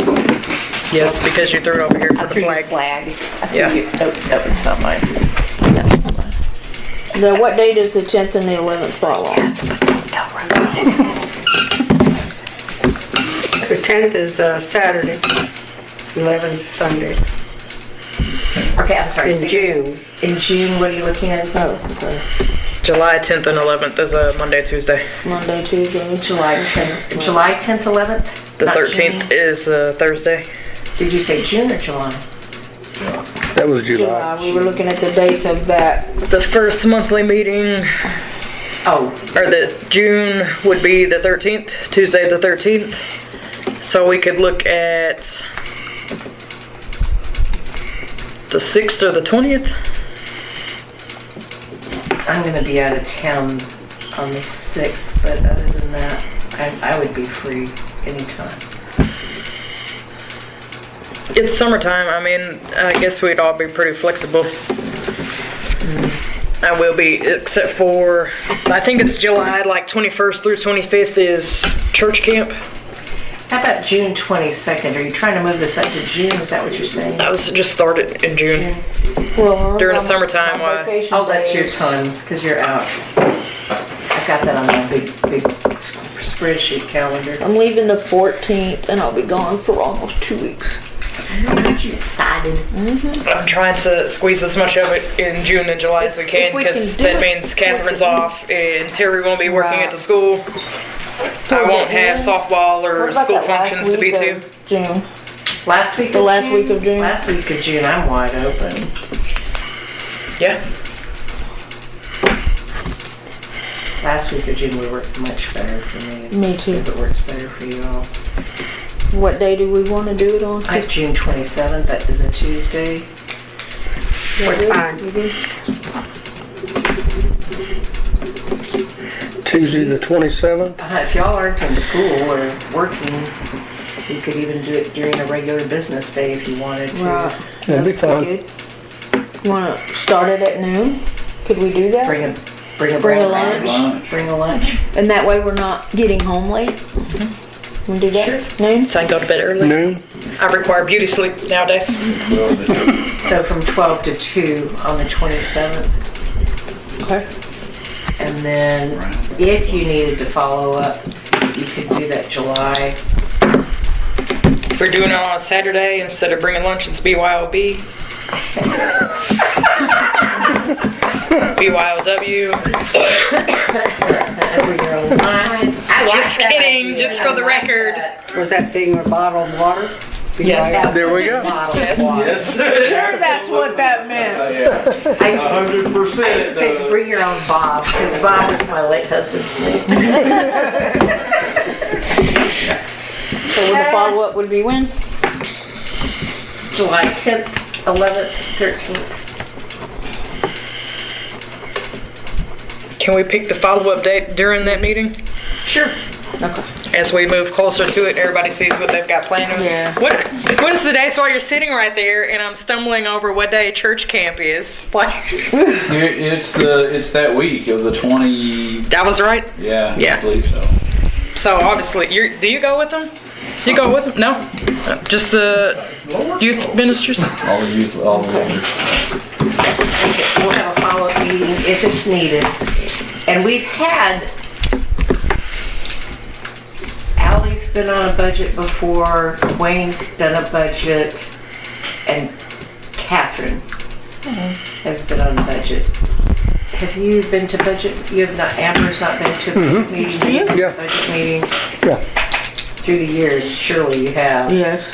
Yes, because you threw it over here I for the threw flag. the flag. I threw Yeah. you- Nope, it's not mine. No, it's mine. Now, what date is the 10th and the 11th fall on? The 10th is Saturday, 11th is Sunday, Okay, I'm sorry. in June. In June, what are you looking at? Oh, okay. July 10th and 11th is a Monday, Tuesday. Monday, Tuesday. July 10th, July 10th, 11th? The Not 13th June? is Thursday. Did you say June or July? That was July, July. we were looking at the dates of that. The first monthly meeting, Oh, or the June would be the 13th, Tuesday the 13th. So we could look at the 6th or the 20th. I'm gonna be out of town on the 6th, but other than that, I would be free anytime. It's summertime. I mean, I guess we'd all be pretty flexible. I will be, except for, I think it's July, like 21st through 25th is church camp. How about June 22nd? Are you trying to move this up to June? Is that what you're saying? I was just started in June. Well, During the on summertime, my vacation Oh, that's your days. time, because you're out. I've got that on my big spreadsheet calendar. I'm leaving the 14th and I'll be gone for almost 2 weeks. Aren't you excited? I'm trying to squeeze as much of it in June and July as we can, If we because can do that it. means Catherine's off and Terry won't be working at the school. I won't have softball What or about school that last functions to be week to. of June. Last week The of last June? week of June. Last week of June, I'm wide open. Yeah. Last week of June would work much better for me. Me too. If it works better for you all. What day do we want to do it on? I have June 27th, that is a Tuesday. What time? Tuesday the 27th. If y'all aren't in school or working, you could even do it during a regular business day if you wanted to. Right. That'd be fun. Good. Want to start it at noon? Could we do that? Bring a Bring a bread lunch. Bring a lunch. And that way we're not getting home late? Can we do that? Sure. Noon? So I can go to bed early. Noon. I require beauty sleep nowadays. So from 12 to 2 on the 27th. Okay. And then if you needed to follow up, you could do that July. We're doing it on a Saturday instead of bringing lunch. It's BYOB. BYOW. Bring your own wine. I like Just that kidding, idea. just I for the like record. that. Was that being a bottled water? Yes. There we go. Bottle of Yes. water. Sure, that's what that meant. I used to 100%. say to bring your own Bob, because Bob was my late husband's name. So the follow-up would be when? July 10th, 11th, 13th. Can we pick the follow-up date during that meeting? Sure. as we move closer to it and everybody sees what they've got planned. Yeah. What is the dates while you're sitting right there and I'm stumbling over what day church camp is? Like, It's that week of the 20. that was right. Yeah. Yeah. I believe so. So obviously, do you go with them? You go with them? No, just the youth ministers. All the youth, all the leaders. Okay, so we'll have a follow-up meeting if it's needed. And we've had, Ally's been on a budget before, Wayne's done a budget, and Catherine has been on a budget. Have you been to budget? You have not, Amber's not been to a budget meeting? Yeah. Budget meeting Yeah. through the years, surely you have. Yes.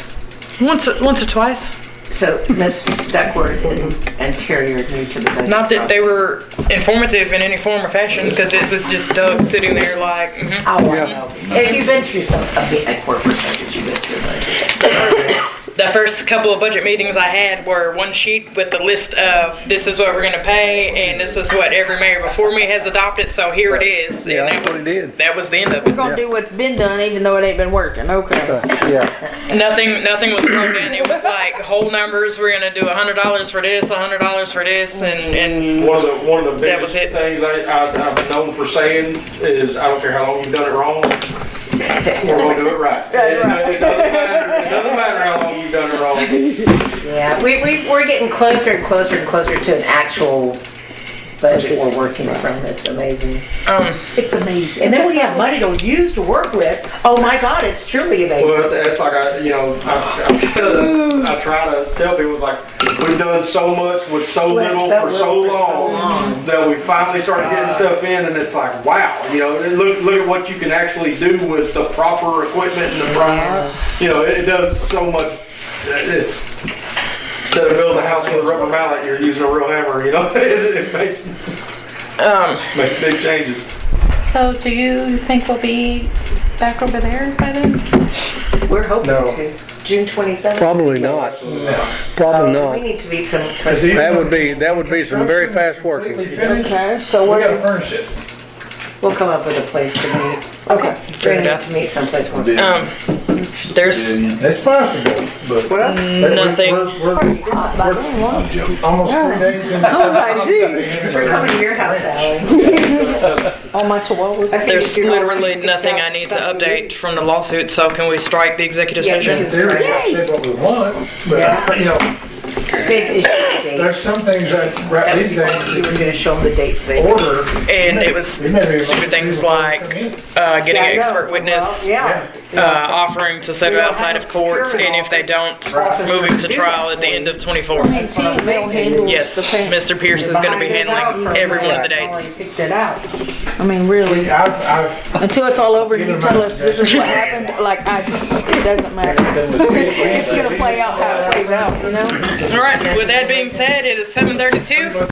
Once or twice. So Ms. Duckworth and Terry are new to the budget. Not that they were informative in any form or fashion, because it was just Doug sitting there like, Oh, I know. Have you been through a corporate budget? You've been through a budget. The first couple of budget meetings I had were one sheet with the list of this is what we're going to pay and this is what every mayor before me has adopted, so here it is. Yeah, And that's what he did. that was the end of We're it. gonna do what's been done even though it ain't been working, okay. Yeah. Nothing was thrown in. It was like whole numbers. We're going to do $100 for this, $100 for this, and One of the That was biggest it. things I've been known for saying is, I don't care how long you've done it wrong, we're gonna do it right. It doesn't matter how long you've done it wrong. Yeah, we're getting closer and closer and closer to an actual budget we're working from. It's amazing. It's amazing. And then we have money to use to work with. Oh my God, it's truly amazing. Well, it's like I try to tell people, it's like, we've done so much with so little for so long that we finally started getting stuff in, and it's like, wow, look at what you can actually do with the proper equipment and the proper, it does so much. It's instead of building a house with a rubber mallet, you're using a real hammer. It makes big changes. So do you think we'll be back over there by then? We're hoping No. to. June 27th. Probably not. Probably We not. need to meet some. That would be some very fast working. Okay, so We what, gotta furnish it. We'll come up with a place to meet. okay. We're gonna have to meet someplace more. there's It's possible, but. nothing. We're almost 3 days in. We're coming to your house, Ally. All my chihuahuas. There's literally nothing I need to update from the lawsuit, so can we strike the executive Yeah, session? we Theory, we said what we want, but, Big issue there's dates. some things that, right these You were days, gonna show them the dates they. order. And it was stupid things like getting an expert witness, Yeah. offering to settle outside of courts, and if they don't, moving to trial at the end of 24. They'll handle Yes, the paint. Mr. Pierce is going to be handling every one of the dates. Picked it out. I mean, really, I've until it's all over and you tell us this is what happened, it doesn't matter. It's gonna play out how it plays out, All right, with that being said, it is 7:32,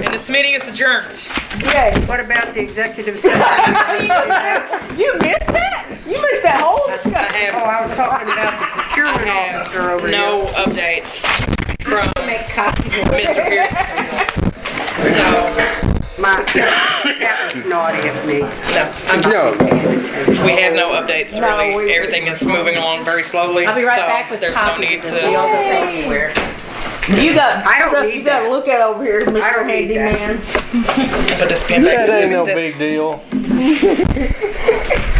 and this meeting is adjourned. Yay. What about the executive session? You missed that? You missed that whole I discussion. have Oh, I was talking about the procurement officer over here. no updates from Make copies of Mr. Pierce. So, That was naughty of me. No. we have no updates, really. Everything is moving along very slowly. I'll be right so back with there's no copies need to see all to. the things where. You got I don't stuff need you gotta that. look at over here, Mr. don't need that. Handyman. Put this pen back. That ain't no big deal.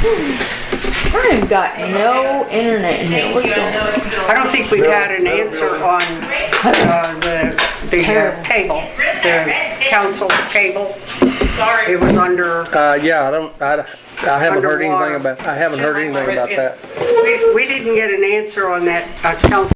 I ain't got no internet in here. What's going on? I don't think we've had an answer on the cable, the council cable. Sorry. It was under, Yeah, I haven't heard anything Underwater. about that. we didn't get an answer on that council